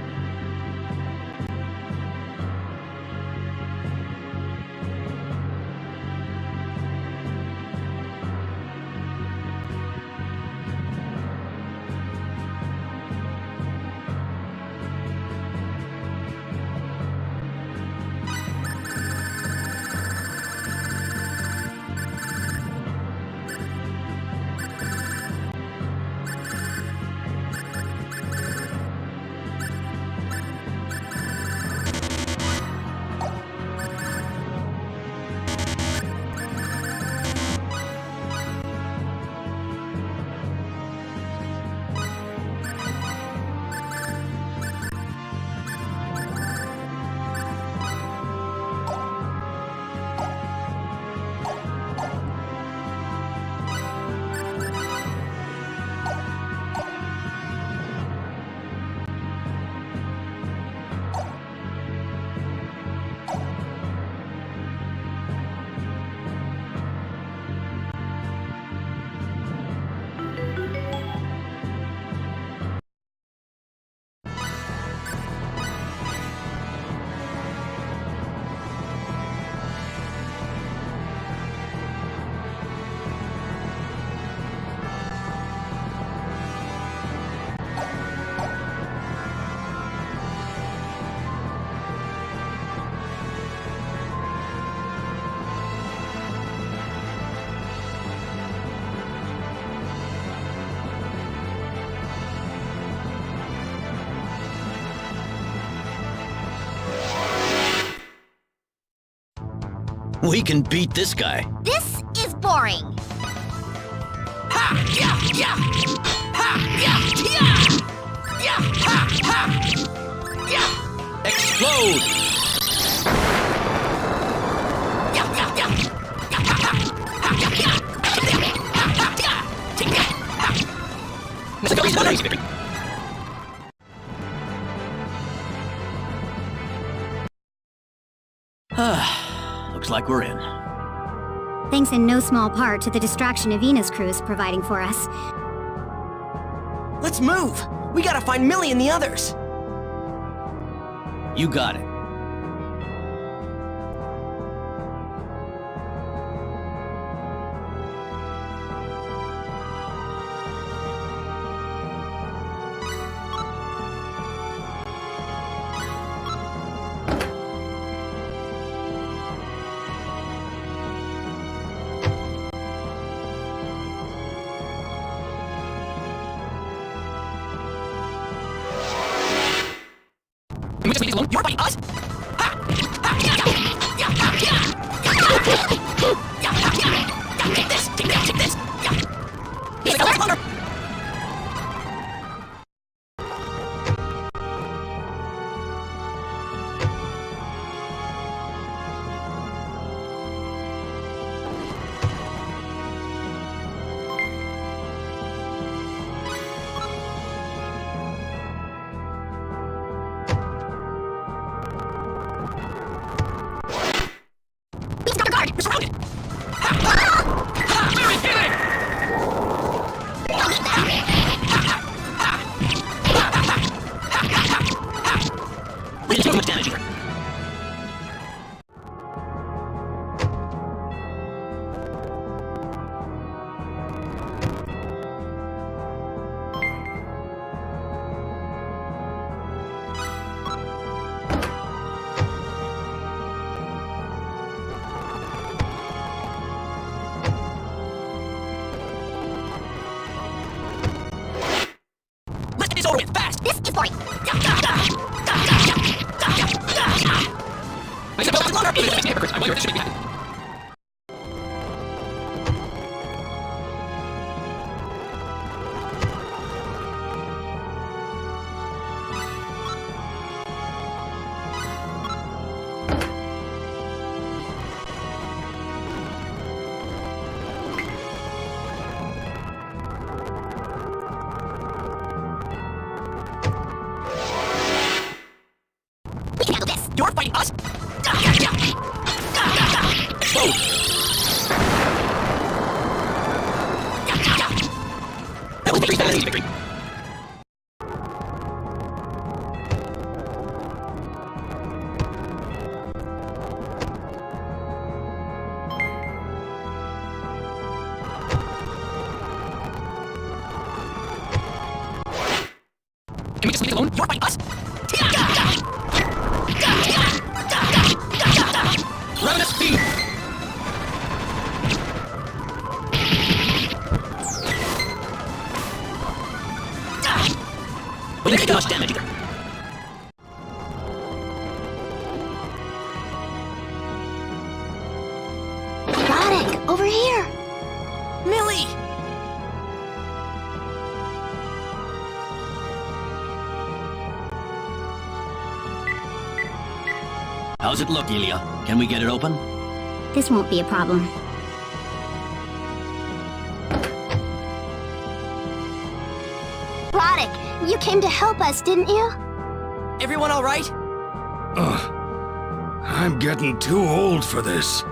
We can beat this guy. This is boring. Explode! Looks like we're in. Thanks in no small part to the distraction Avina's crew is providing for us. Let's move! We gotta find Millie and the others! You got it. Can we just leave this alone? You're fighting us? Take this! Take this! Take this! He's a longer! We're surrounded! We didn't take much damage here. It's over with, fast! This is boring! I said, well, longer! Even if it makes me hypocrite, I wonder if this should be happening. You're fighting us? Explode! That was victory, that is victory. Can we just leave it alone? You're fighting us? Ravenous speed! We didn't take much damage either. Roddick, over here! Millie! How's it look, Ilya? Can we get it open? This won't be a problem. Roddick, you came to help us, didn't you? Everyone all right? I'm getting too old for this.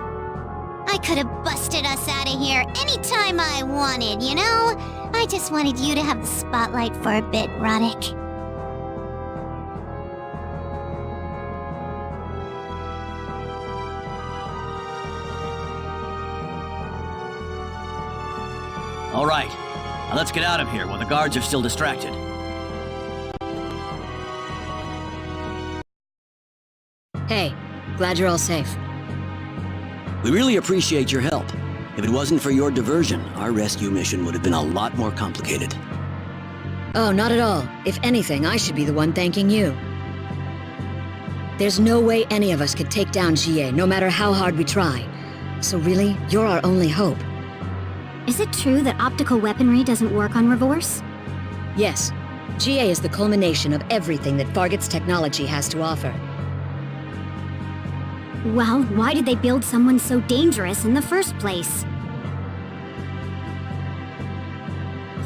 I could have busted us out of here anytime I wanted, you know? I just wanted you to have the spotlight for a bit, Roddick. All right. Now let's get out of here while the guards are still distracted. Hey, glad you're all safe. We really appreciate your help. If it wasn't for your diversion, our rescue mission would have been a lot more complicated. Oh, not at all. If anything, I should be the one thanking you. There's no way any of us could take down Jie, no matter how hard we try. So really, you're our only hope. Is it true that optical weaponry doesn't work on Revorse? Yes. GA is the culmination of everything that Fargut's technology has to offer. Well, why did they build someone so dangerous in the first place?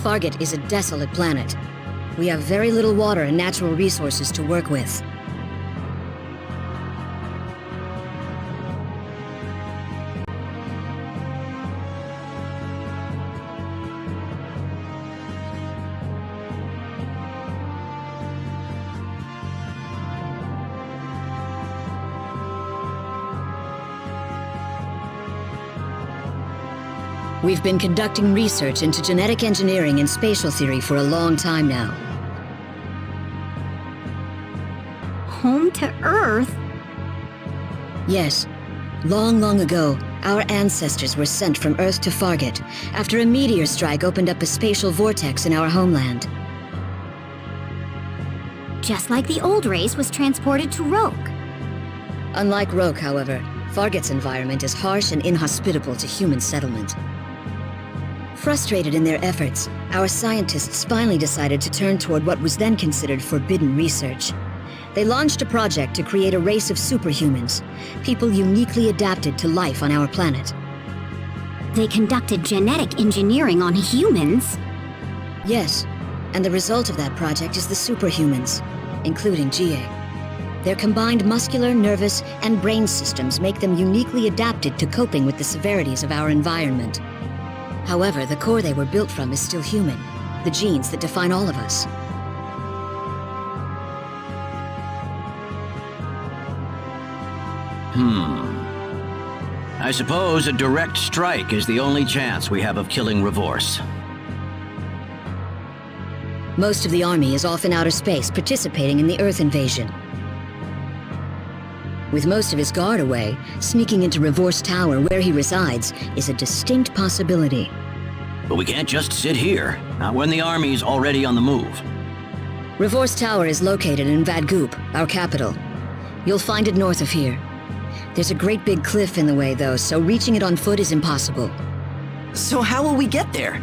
Fargut is a desolate planet. We have very little water and natural resources to work with. We've been conducting research into genetic engineering and spatial theory for a long time now. Home to Earth? Yes. Long, long ago, our ancestors were sent from Earth to Fargut after a meteor strike opened up a spatial vortex in our homeland. Just like the old race was transported to Roke. Unlike Roke, however, Fargut's environment is harsh and inhospitable to human settlement. Frustrated in their efforts, our scientists finally decided to turn toward what was then considered forbidden research. They launched a project to create a race of superhumans, people uniquely adapted to life on our planet. They conducted genetic engineering on humans? Yes, and the result of that project is the superhumans, including GA. Their combined muscular, nervous, and brain systems make them uniquely adapted to coping with the severities of our environment. However, the core they were built from is still human, the genes that define all of us. I suppose a direct strike is the only chance we have of killing Revorse. Most of the army is off in outer space participating in the Earth invasion. With most of his guard away, sneaking into Revorse Tower where he resides is a distinct possibility. But we can't just sit here, not when the army's already on the move. Revorse Tower is located in Vadgoop, our capital. You'll find it north of here. There's a great big cliff in the way though, so reaching it on foot is impossible. So how will we get there?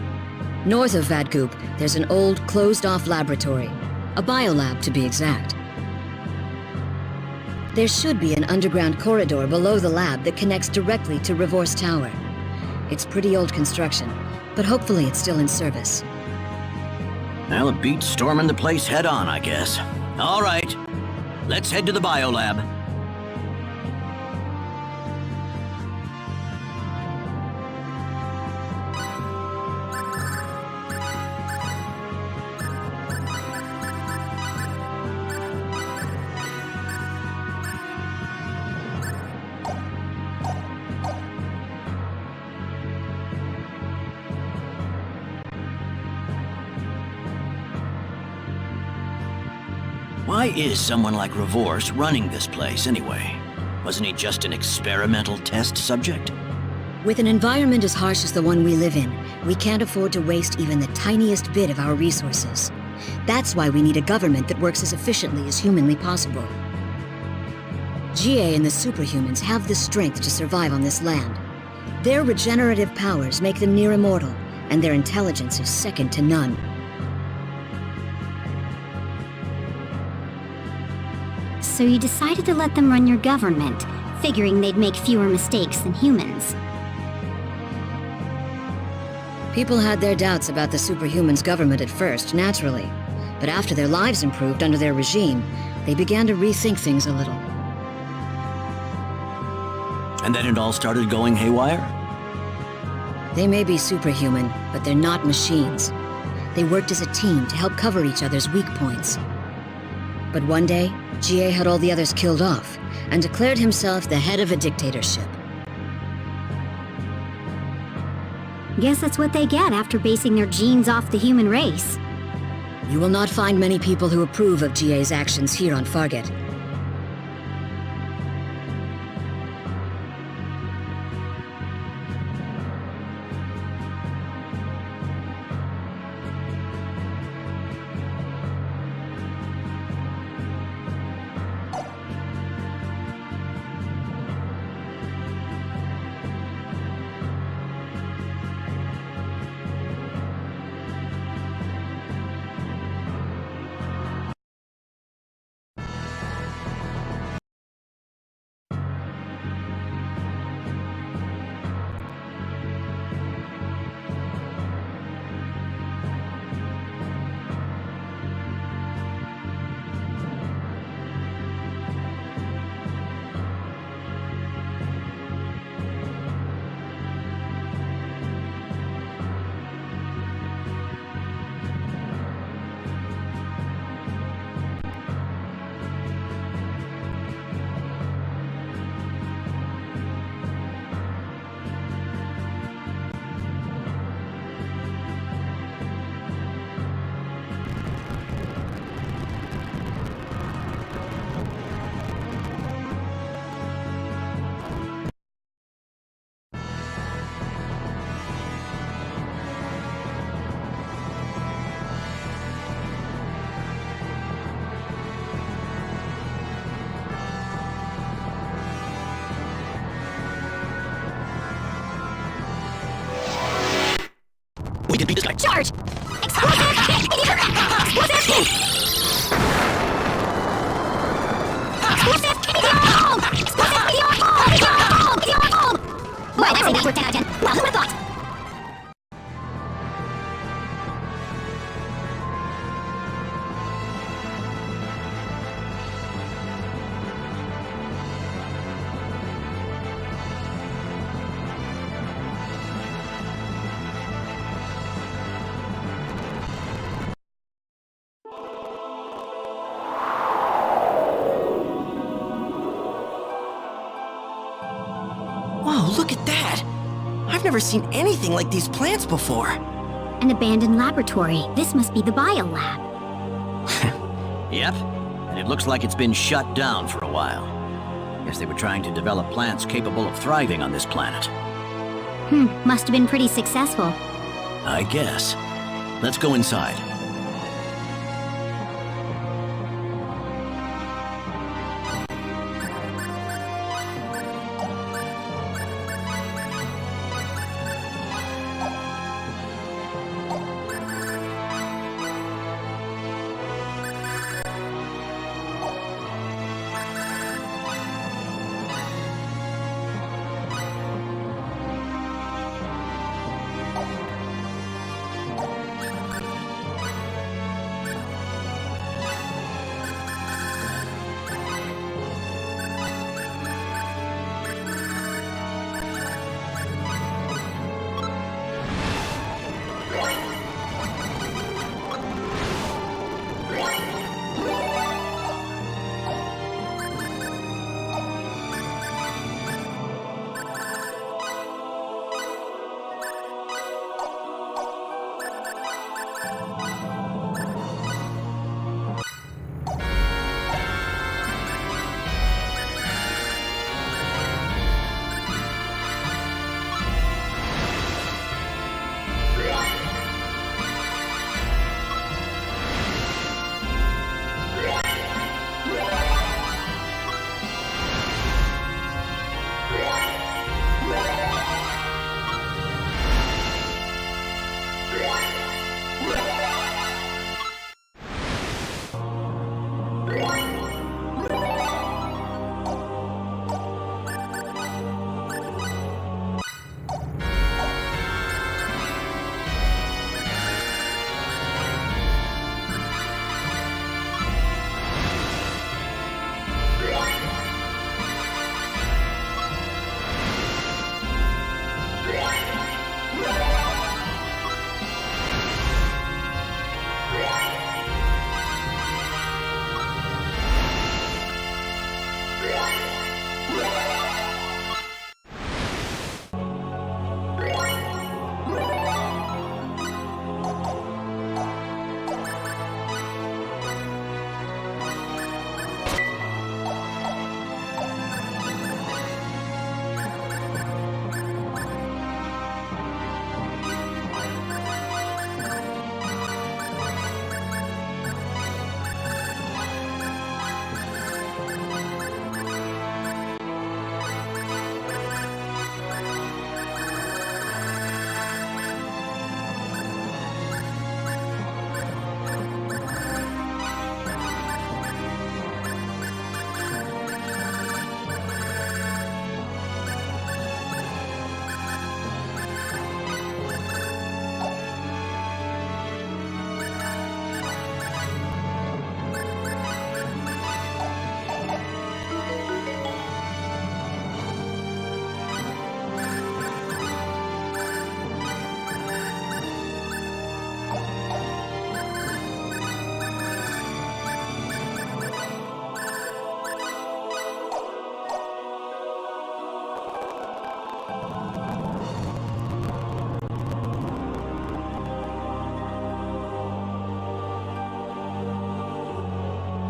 North of Vadgoop, there's an old, closed-off laboratory. A biolab, to be exact. There should be an underground corridor below the lab that connects directly to Revorse Tower. It's pretty old construction, but hopefully it's still in service. Well, it beats storming the place head-on, I guess. All right, let's head to the biolab. Why is someone like Revorse running this place, anyway? Wasn't he just an experimental test subject? With an environment as harsh as the one we live in, we can't afford to waste even the tiniest bit of our resources. That's why we need a government that works as efficiently as humanly possible. GA and the superhumans have the strength to survive on this land. Their regenerative powers make them near immortal, and their intelligence is second to none. So you decided to let them run your government, figuring they'd make fewer mistakes than humans. People had their doubts about the superhumans' government at first, naturally. But after their lives improved under their regime, they began to rethink things a little. And then it all started going haywire? They may be superhuman, but they're not machines. They worked as a team to help cover each other's weak points. But one day, GA had all the others killed off, and declared himself the head of a dictatorship. Guess that's what they get after basing their genes off the human race. You will not find many people who approve of GA's actions here on Fargut. Oh, look at that! I've never seen anything like these plants before. An abandoned laboratory. This must be the biolab. Yep, and it looks like it's been shut down for a while. Guess they were trying to develop plants capable of thriving on this planet. Must have been pretty successful. I guess. Let's go inside.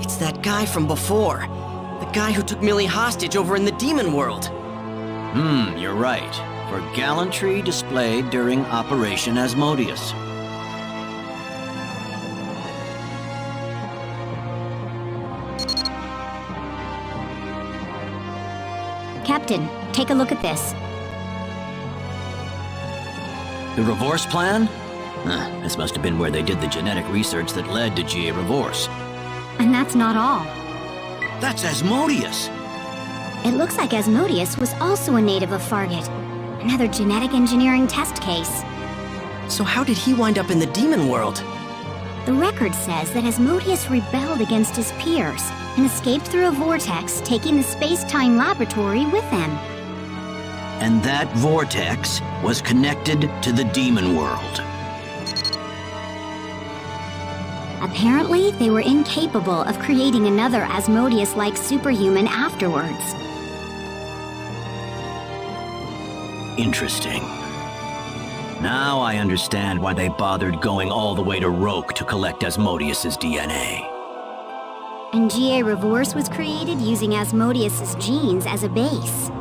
It's that guy from before. The guy who took Millie hostage over in the demon world. You're right. For gallantry displayed during Operation Asmodeus. Captain, take a look at this. The Revorse plan? This must have been where they did the genetic research that led to G.A. Revorse. And that's not all. That's Asmodeus! It looks like Asmodeus was also a native of Fargate. Another genetic engineering test case. So how did he wind up in the demon world? The record says that Asmodeus rebelled against his peers and escaped through a vortex, taking the space-time laboratory with him. And that vortex was connected to the demon world. Apparently, they were incapable of creating another Asmodeus-like superhuman afterwards. Interesting. Now I understand why they bothered going all the way to Roke to collect Asmodeus's DNA. And GA Revorce was created using Asmodeus's genes as a base.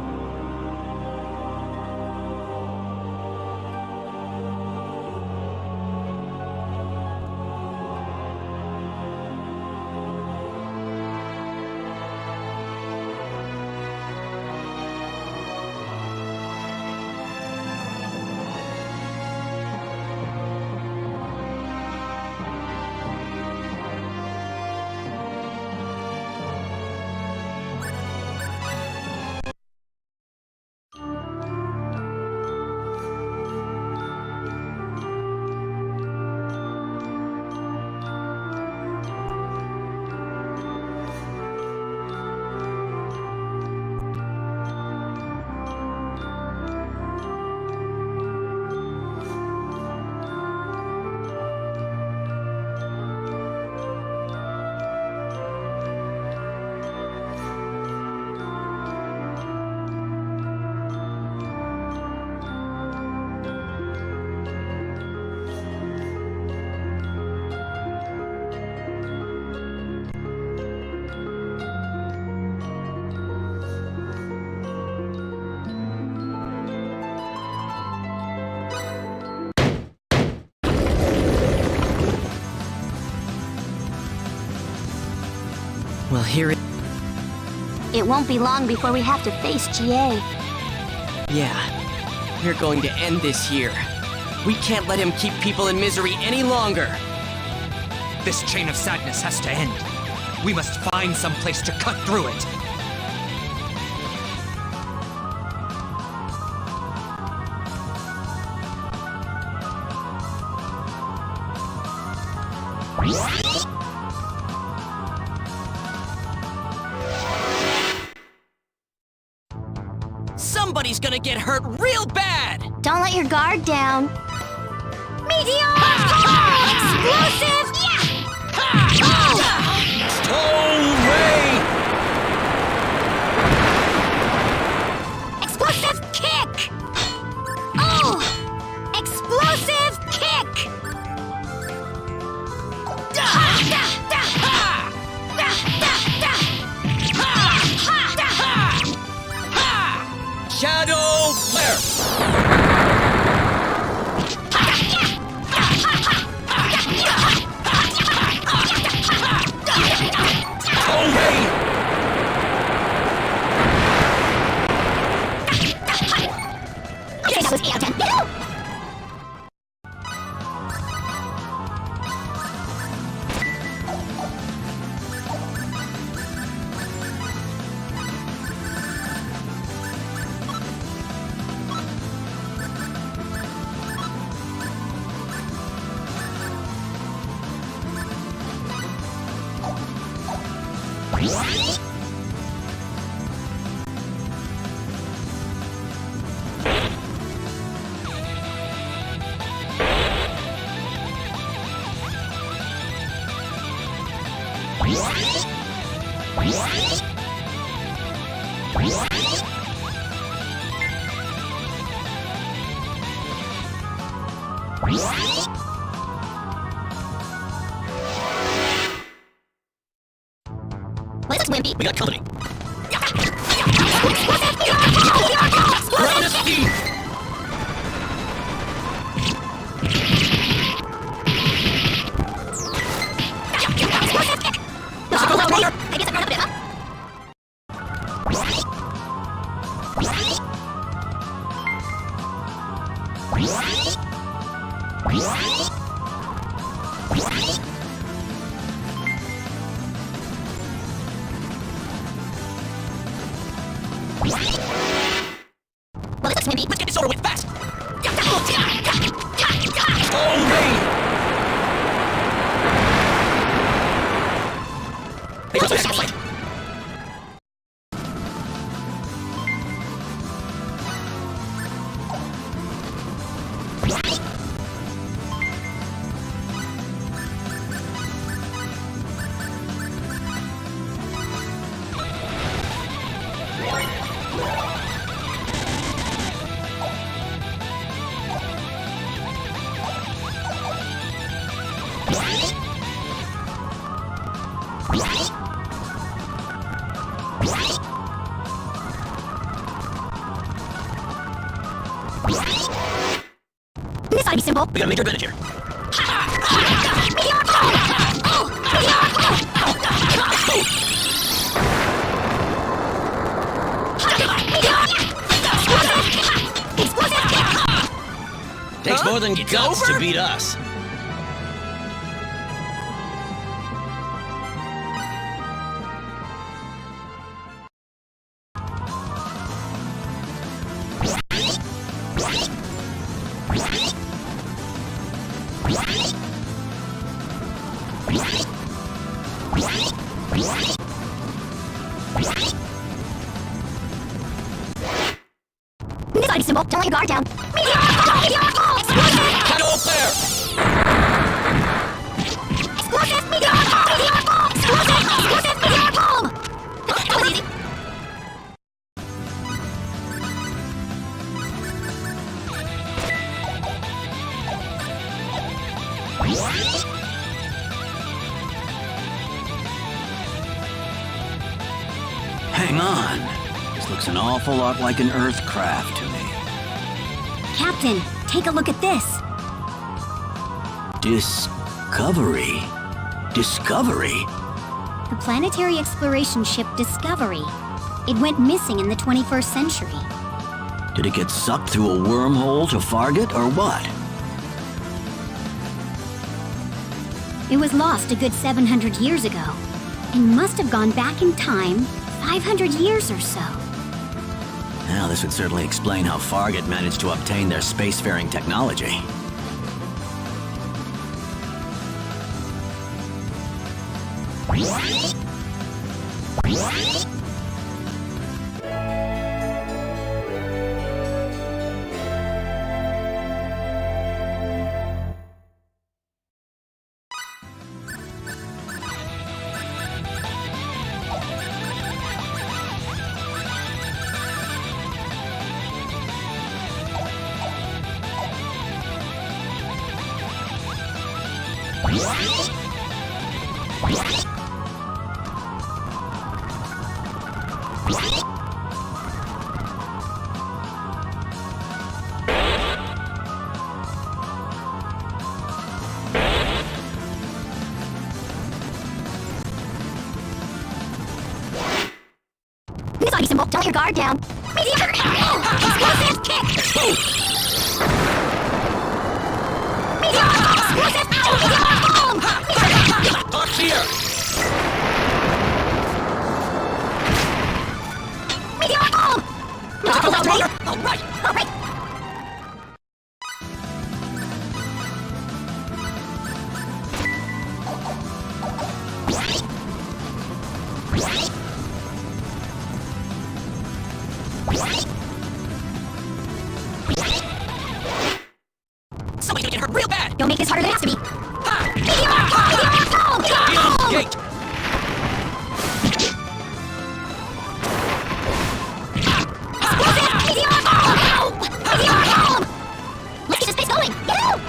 Well, here it... It won't be long before we have to face GA. Yeah. We're going to end this here. We can't let him keep people in misery any longer. This chain of sadness has to end. We must find some place to cut through it. Somebody's gonna get hurt real bad! Don't let your guard down. Meteor! Explosive! Explosive kick! Oh! Explosive kick! Shadow Flare! Let's Wimpy. We got company. Let's get this over with fast. Miss symbol. We got a major advantage here. Takes more than guts to beat us. Miss symbol. Don't let your guard down. Kettle flare! Explosive meteor bomb! Explosive meteor bomb! That was easy. Hang on. This looks an awful lot like an Earth craft to me. Captain, take a look at this. Discovery? Discovery? The planetary exploration ship Discovery. It went missing in the 21st century. Did it get sucked through a wormhole to Fargate, or what? It was lost a good 700 years ago, and must have gone back in time 500 years or so. Now, this would certainly explain how Fargate managed to obtain their spacefaring technology. Miss symbol, don't let your guard down. Meteor! Explosive kick! Meteor! Explosive! Bomb! Up here! Meteor bomb! All right! Somebody's gonna get hurt real bad! Don't make this harder than it has to be. Gate! Let's get this place going! Go!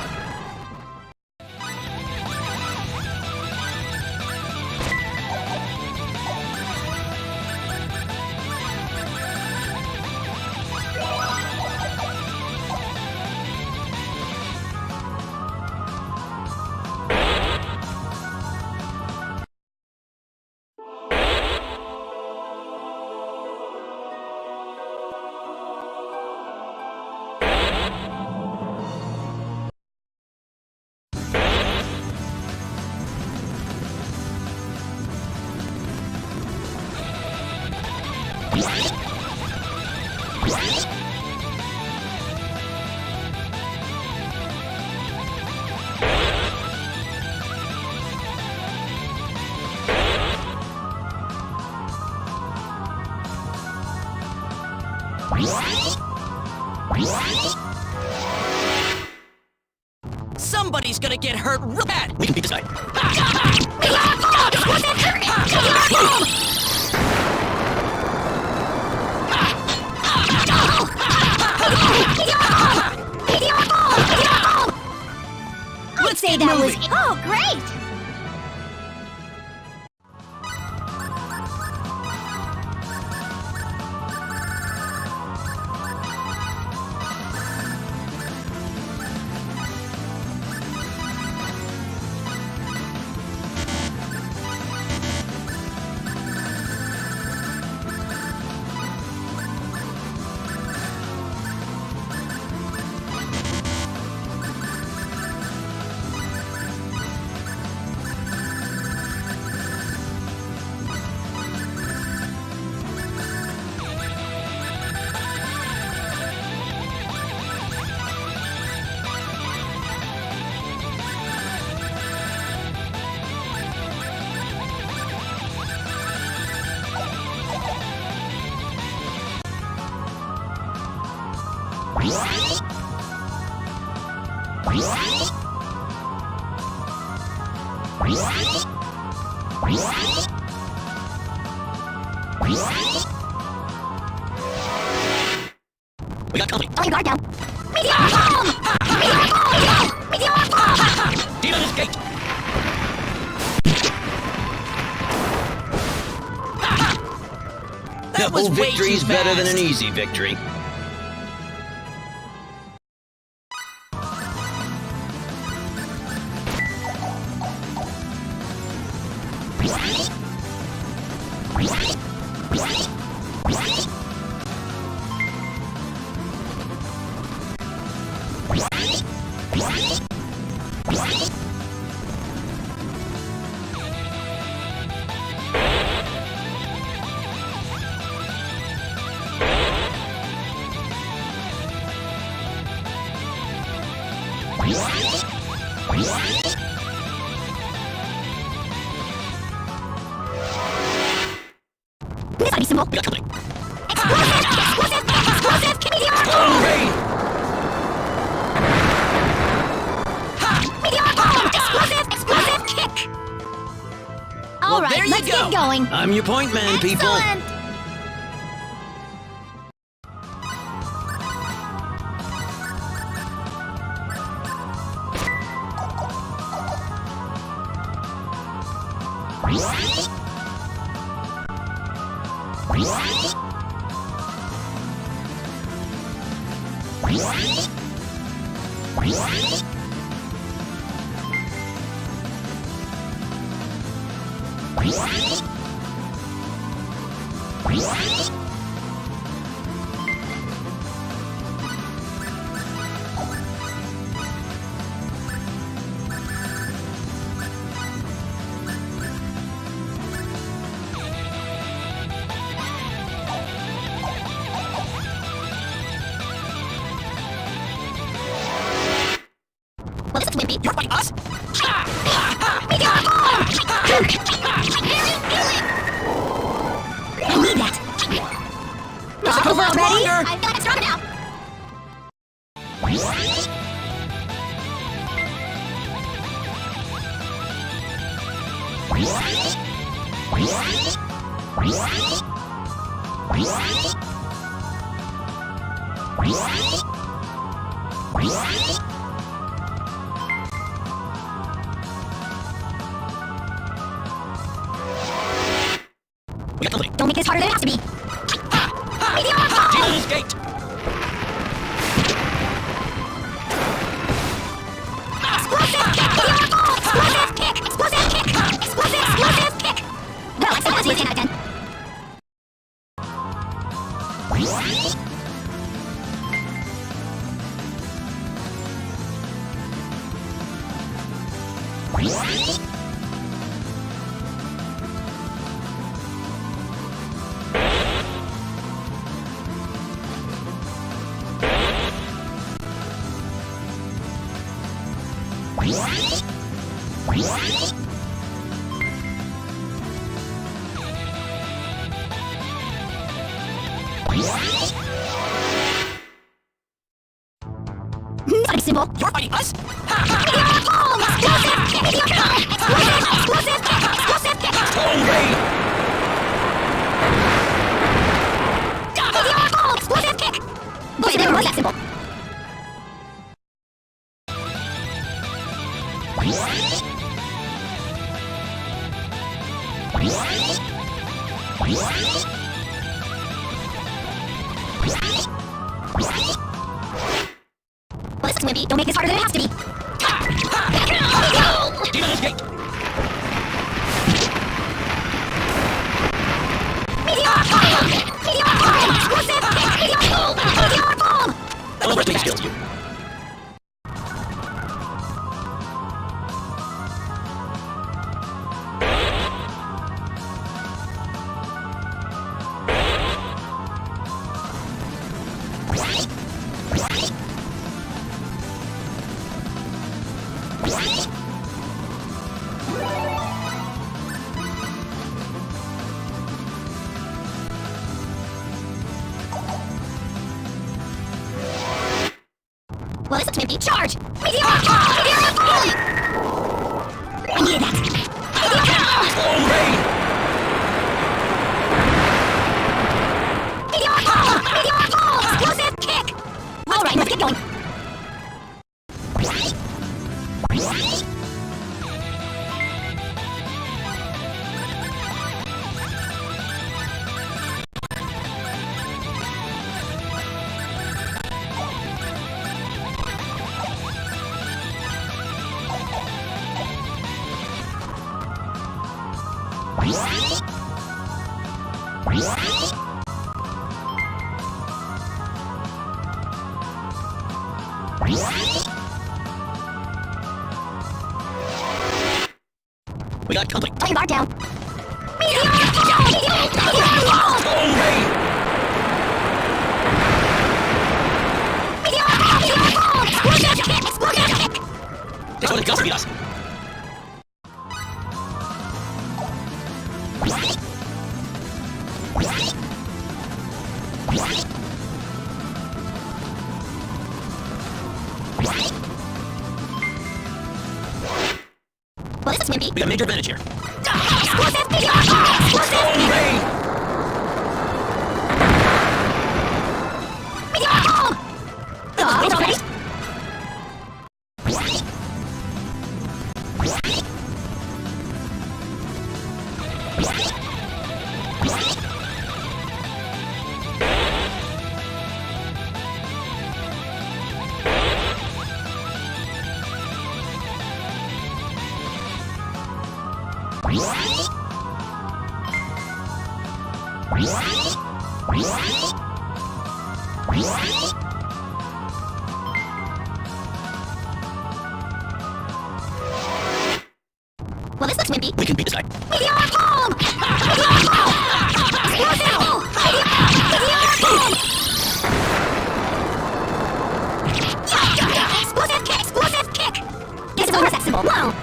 Somebody's gonna get hurt real bad! We can beat this guy. I'd say that was... Oh, great! We got company. Don't you guard down. Meteor bomb! Meteor bomb! Meteor bomb! Demon escape! That was way victory's too better than fast. an easy victory. This ought to be simple. We got company. Explosive! Meteor bomb! Meteor bomb! Explosive kick! All right, there you let's go. get going. I'm your point man, people. Excellent. Well, this is Wimpy. You're fighting us? Meteor bomb! I need that. Not over already? I feel like it's stronger now. We got company. Don't make this harder than it has to be. Meteor bomb! Demon escaped! Explosive kick! Meteor bomb! Explosive kick! Explosive kick! Explosive kick! Well, I said that's a 10 out of 10. Not simple. You're fighting us? Meteor bomb! Explosive kick! Meteor bomb! Explosive kick! Explosive kick! Meteor bomb! Explosive kick! Boy, it never was that simple. Well, listen, Wimpy, don't make this harder than it has to be. Demon escape! Meteor bomb! Meteor bomb! Explosive kick! Meteor bomb! Don't overstate skills, you. We got company. Put your guard down. This one got to beat us. Well, this is Wimpy. We got a major advantage here. Well, this looks wimpy. We can beat this guy. Meteor bomb! Meteor bomb! Explosive! Meteor bomb! Explosive kick! Explosive kick! Guess it's almost that simple. Whoa!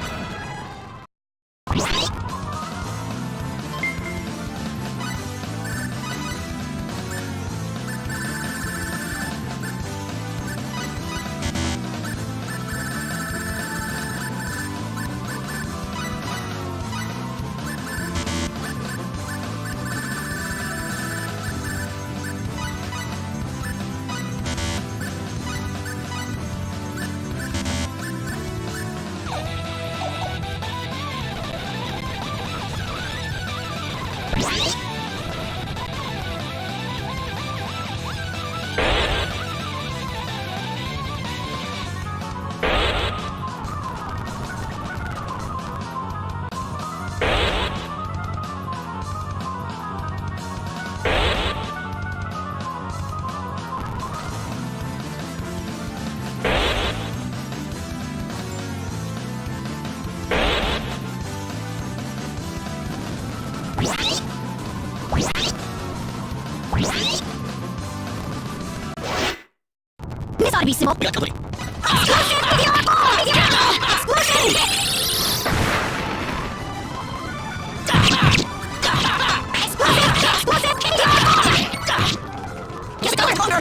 This ought to be simple. We got company. Explosive! Meteor bomb! Meteor bomb! Explosive kick! Explosive kick! Explosive kick! Meteor bomb! Guess it's over longer!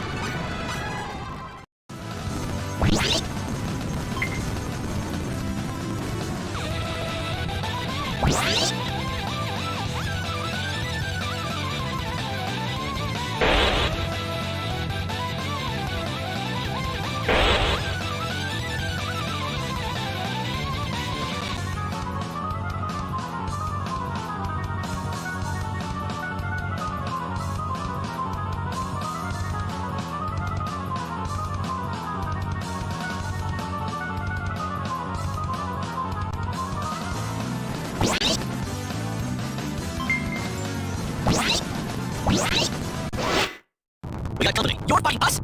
We got company. You're fighting us?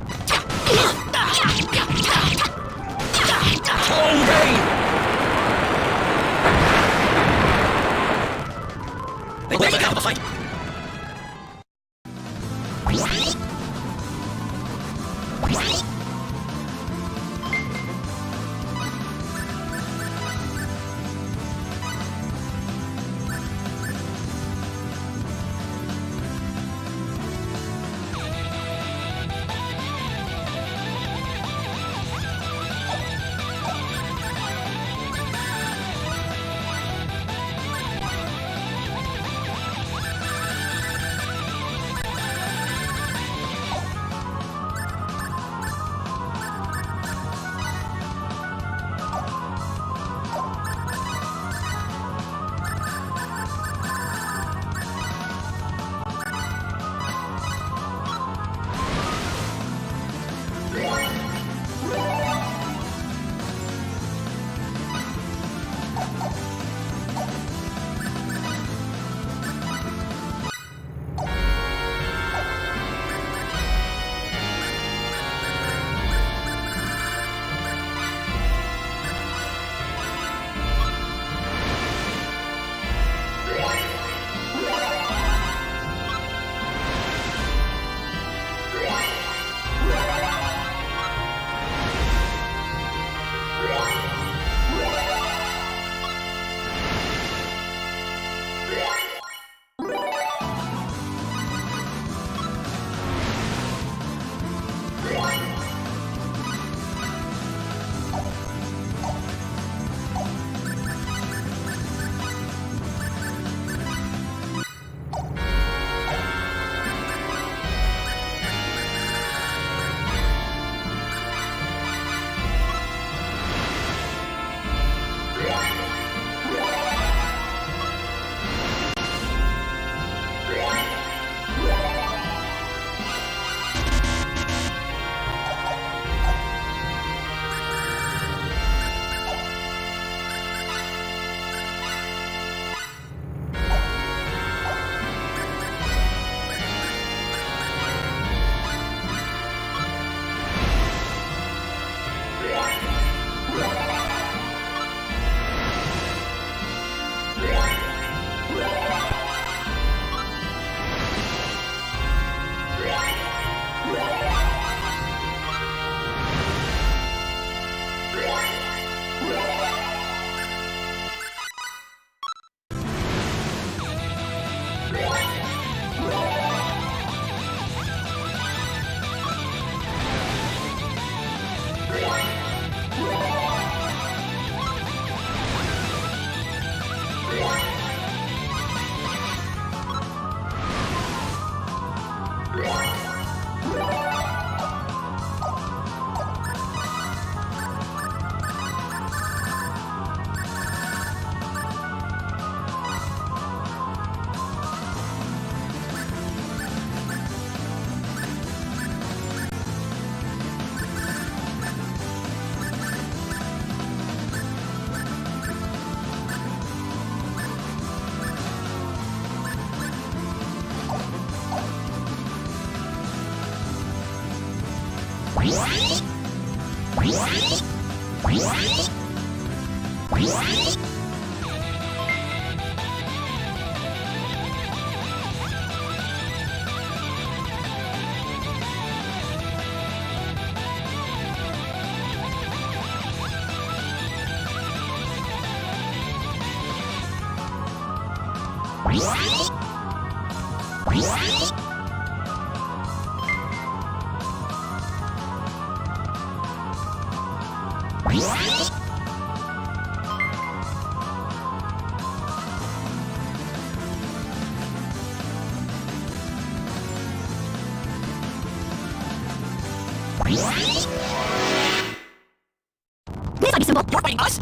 They let us out of the fight. Miss symbol, you're fighting us?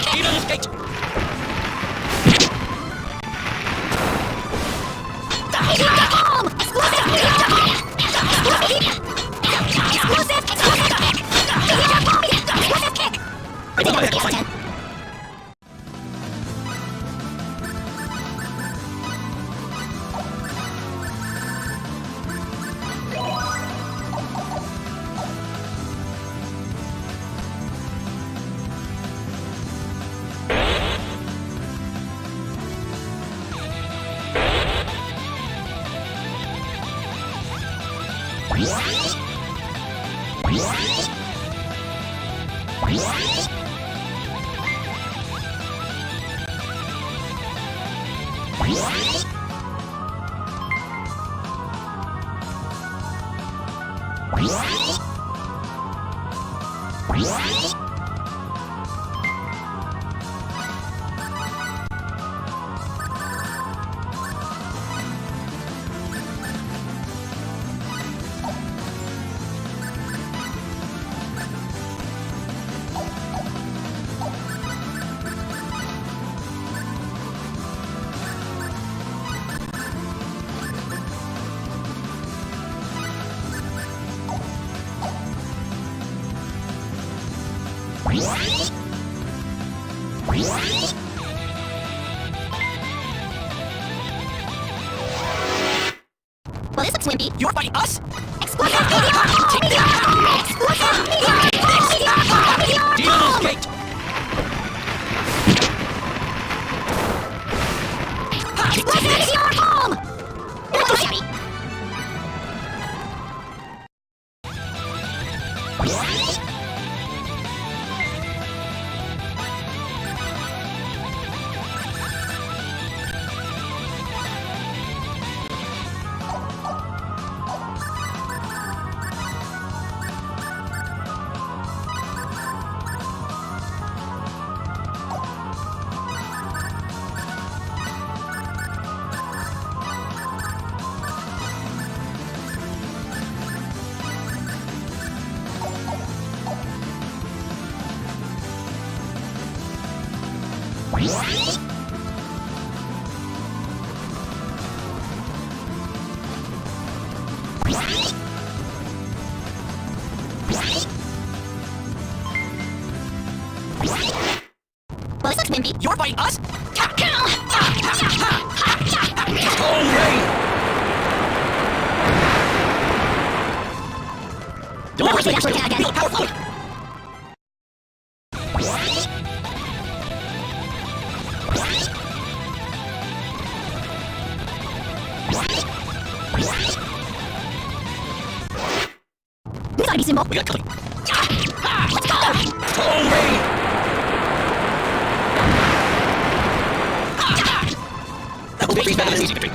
Even escaped! Well, this looks wimpy. You're fighting us? Explosive meteor! Explosive meteor! Demon escaped! Explosive meteor bomb! You're so happy. Well, this looks wimpy. You're fighting us? Don't wish we'd actually get again. Feel the power flow! This ID symbol. We got company. Let's go! That will be better than easy victory.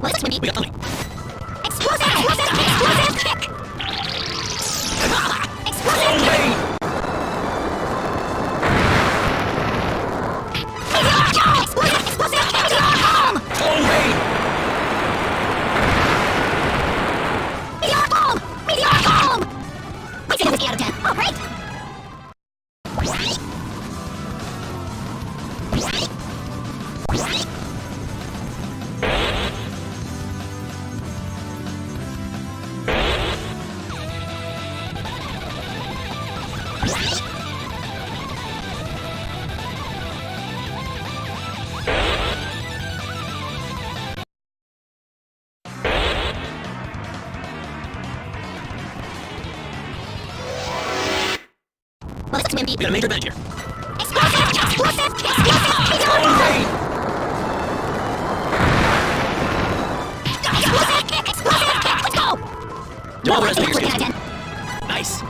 Well, this looks wimpy. We got company. Explosive! Explosive! Explosive kick! Explosive kick! We got a major advantage here. Don't overestimate your skills. Nice.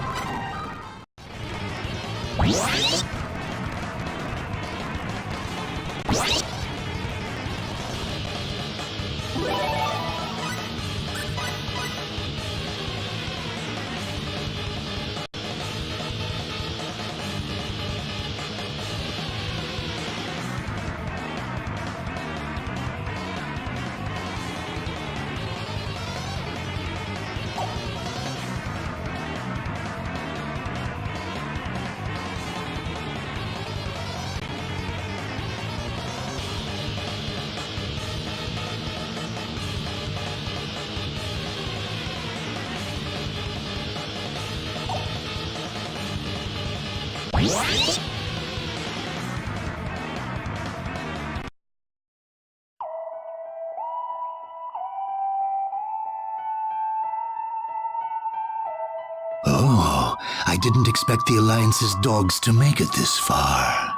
Oh, I didn't expect the Alliance's dogs to make it this far.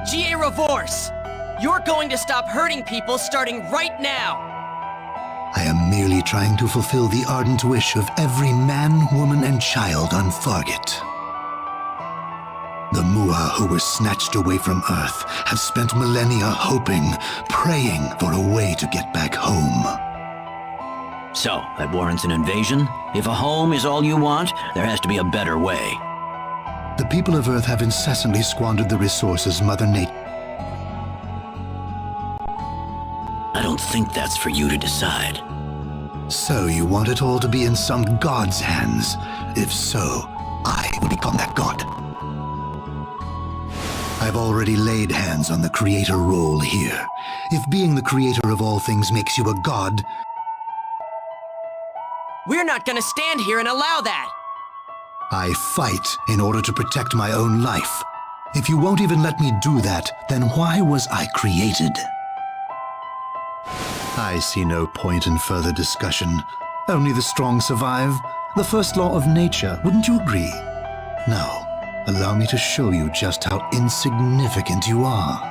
G.A. Revorce! You're going to stop hurting people starting right now! I am merely trying to fulfill the ardent wish of every man, woman, and child on Fargate. The Mua who were snatched away from Earth have spent millennia hoping, praying for a way to get back home. So, that warrants an invasion? If a home is all you want, there has to be a better way. The people of Earth have incessantly squandered the resources Mother Nature. I don't think that's for you to decide. So you want it all to be in some god's hands? If so, I will become that god. I've already laid hands on the creator role here. If being the creator of all things makes you a god... We're not gonna stand here and allow that! I fight in order to protect my own life. If you won't even let me do that, then why was I created? I see no point in further discussion. Only the strong survive. The first law of nature, wouldn't you agree? Now, allow me to show you just how insignificant you are.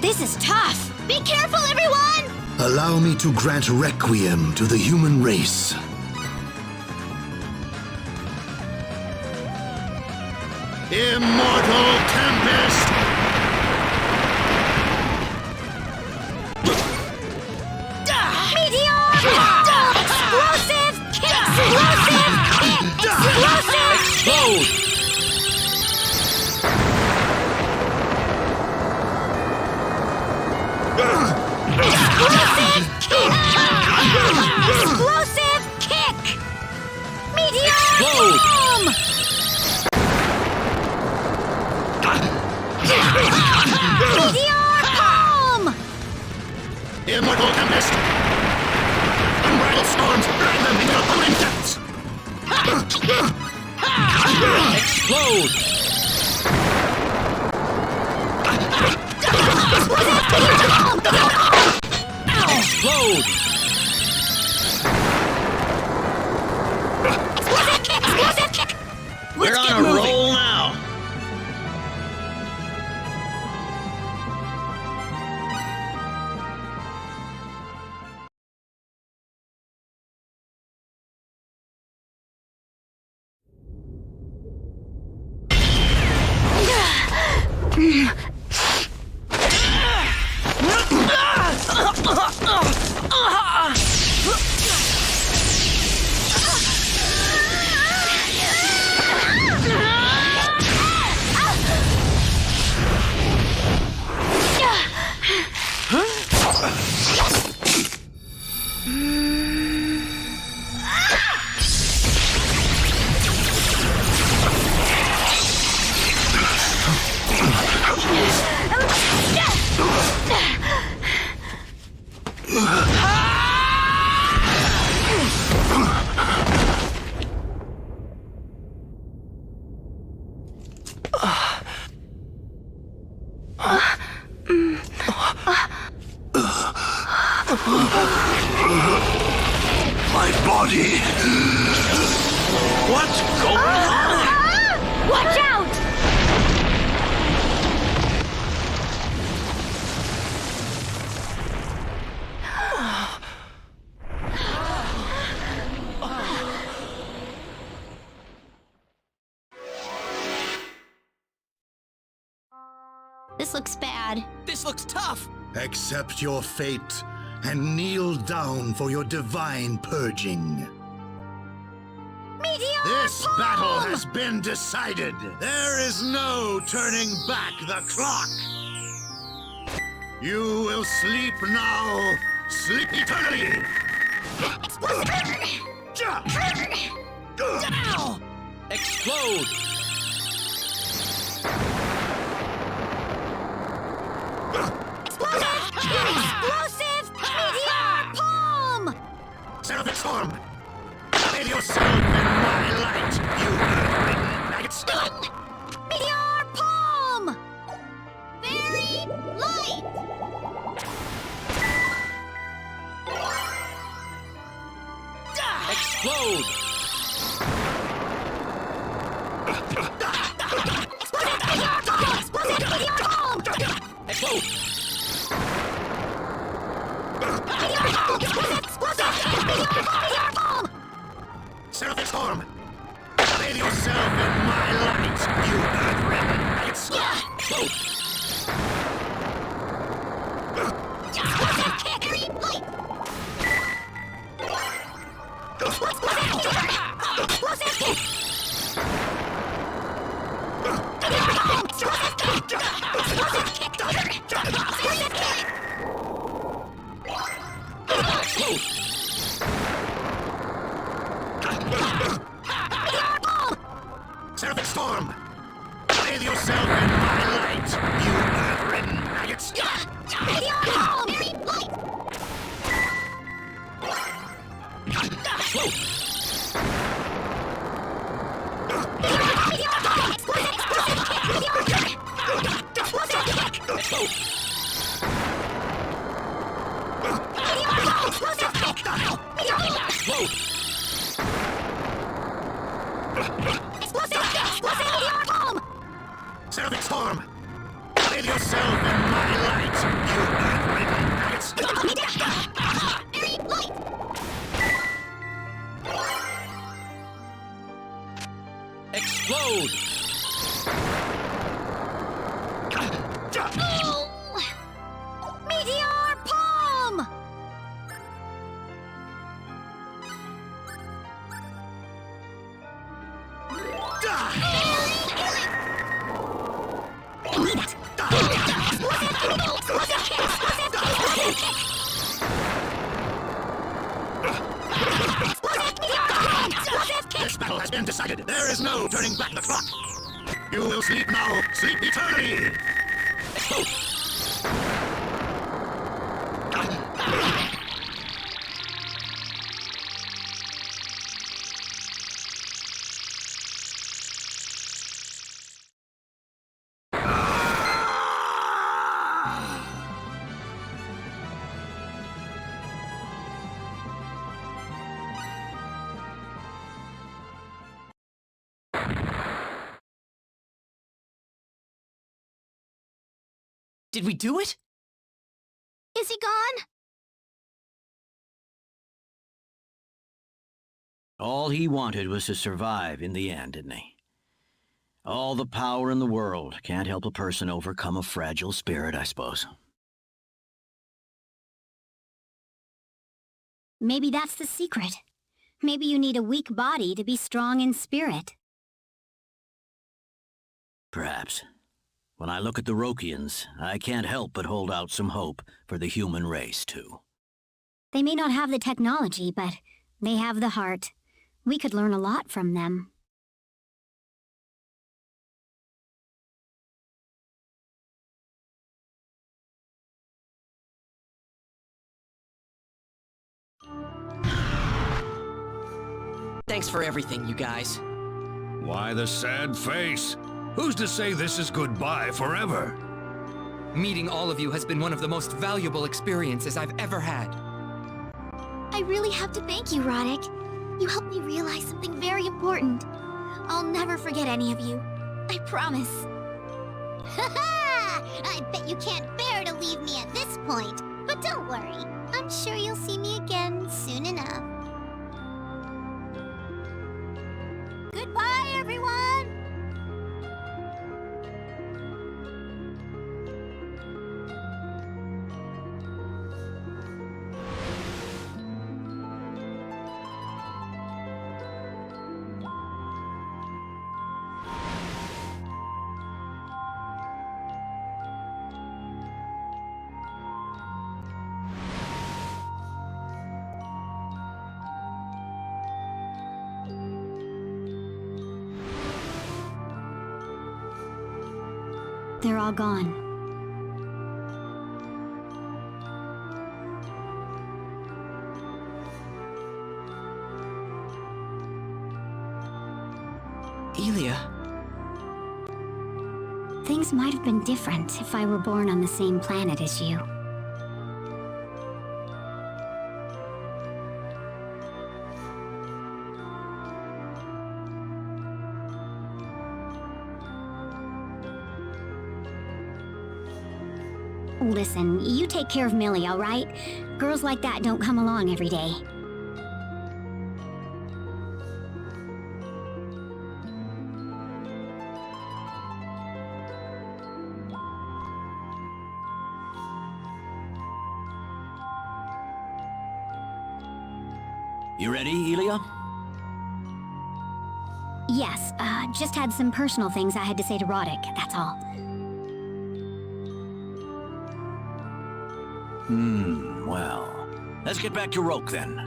This is tough! Be careful, everyone! Allow me to grant requiem to the human race. Immortal Tempest! Meteor! Explosive! Explosive! Explosive! Explode! Explosive kick! Meteor Explode! bomb! Meteor bomb! Immortal Tempest! Unbridled storms, drive them into opponent depths! Explode! Explode! Explosive kick! We're on a roll now. My body! What's going on? Watch out! This looks bad. This looks tough. Accept your fate and kneel down for your divine purging. Meteor This bomb! battle has been decided. There is no turning back the clock. You will sleep now, sleep eternally. Explode! Explosive meteor bomb! Seraphic Storm! Bathe yourself in my light, you earth-ridden maggots! Meteor bomb! Very light! Explode! Explosive meteor bomb! Explode! Meteor bomb! Seraphic Storm! Bathe yourself in my light, you earth-ridden maggots! Explode! Explosive kick! Very light! Explosive kick! Seraphic Storm! Bathe yourself in my light, you earth-ridden maggots! Meteor bomb! Very light! Seraphic Storm! Bathe yourself in my light, you earth-ridden maggots! Explode! Meteor bomb! decided. There is no turning back the clock. You will sleep now, sleep eternally. Did we do it? Is he gone? All he wanted was to survive in the end, didn't he? All the power in the world can't help a person overcome a fragile spirit, I suppose. Maybe that's the secret. Maybe you need a weak body to be strong in spirit. Perhaps. When I look at the Rokians, I can't help but hold out some hope for the human race, too. They may not have the technology, but they have the heart. We could learn a lot from them. Thanks for everything, you guys. Why the sad face? Who's to say this is goodbye forever? Meeting all of you has been one of the most valuable experiences I've ever had. I really have to thank you, Roddick. You helped me realize something very important. I'll never forget any of you. I promise. Ha-ha! I bet you can't bear to leave me at this point. But don't worry. I'm sure you'll see me again soon enough. Goodbye, everyone! They're all gone. Elia. Things might have been different if I were born on the same planet as you. Listen, you take care of Millie, all right? Girls like that don't come along every day. You ready, Elia? Yes, just had some personal things I had to say to Roddick, that's all. Well, let's get back to Roke then.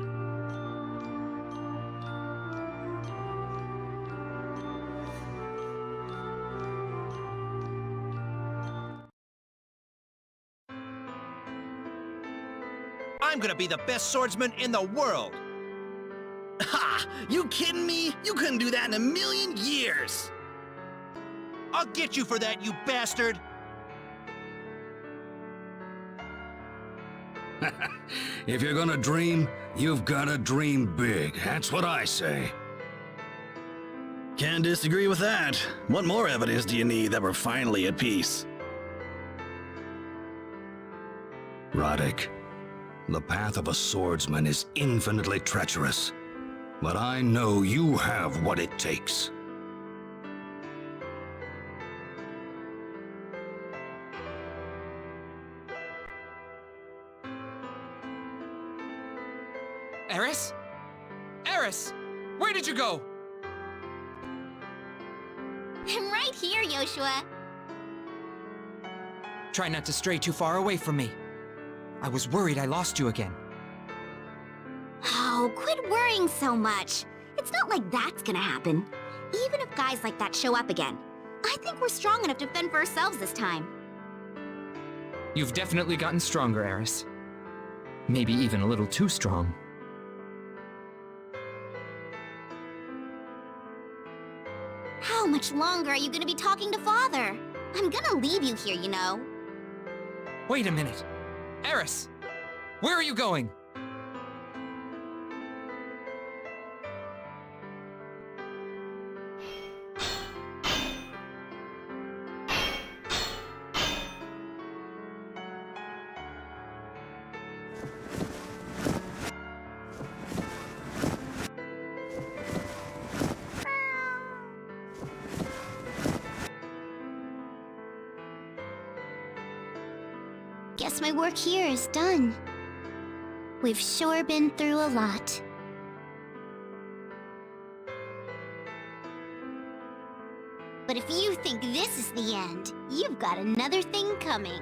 I'm gonna be the best swordsman in the world! Ha! You kidding me? You couldn't do that in a million years! I'll get you for that, you bastard! If you're gonna dream, you've gotta dream big. That's what I say. Can't disagree with that. What more evidence do you need that we're finally at peace? Roddick, the path of a swordsman is infinitely treacherous. But I know you have what it takes. Eris? Eris! Where did you go? I'm right here, Yoshua. Try not to stray too far away from me. I was worried I lost you again. Oh, quit worrying so much. It's not like that's gonna happen. Even if guys like that show up again, I think we're strong enough to fend for ourselves this time. You've definitely gotten stronger, Eris. Maybe even a little too strong. How much longer are you gonna be talking to Father? I'm gonna leave you here, you know. Wait a minute. Eris! Where are you going? Guess my work here is done. We've sure been through a lot. But if you think this is the end, you've got another thing coming.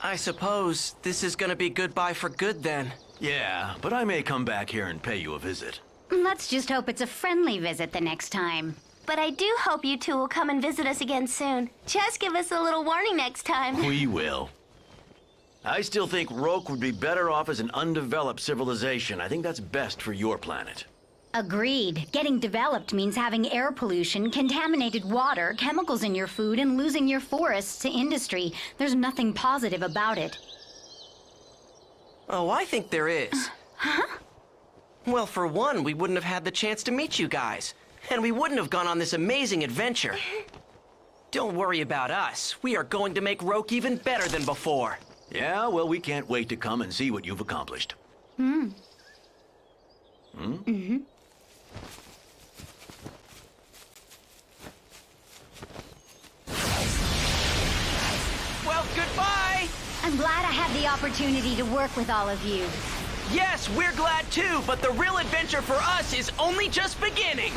I suppose this is gonna be goodbye for good then. Yeah, but I may come back here and pay you a visit. Let's just hope it's a friendly visit the next time. But I do hope you two will come and visit us again soon. Just give us a little warning next time. We will. I still think Roke would be better off as an undeveloped civilization. I think that's best for your planet. Agreed. Getting developed means having air pollution, contaminated water, chemicals in your food, and losing your forests to industry. There's nothing positive about it. Oh, I think there is. Huh? Well, for one, we wouldn't have had the chance to meet you guys. And we wouldn't have gone on this amazing adventure. Don't worry about us. We are going to make Roke even better than before. Yeah, well, we can't wait to come and see what you've accomplished. Hmm. Hmm? Well, goodbye! I'm glad I had the opportunity to work with all of you. Yes, we're glad too, but the real adventure for us is only just beginning.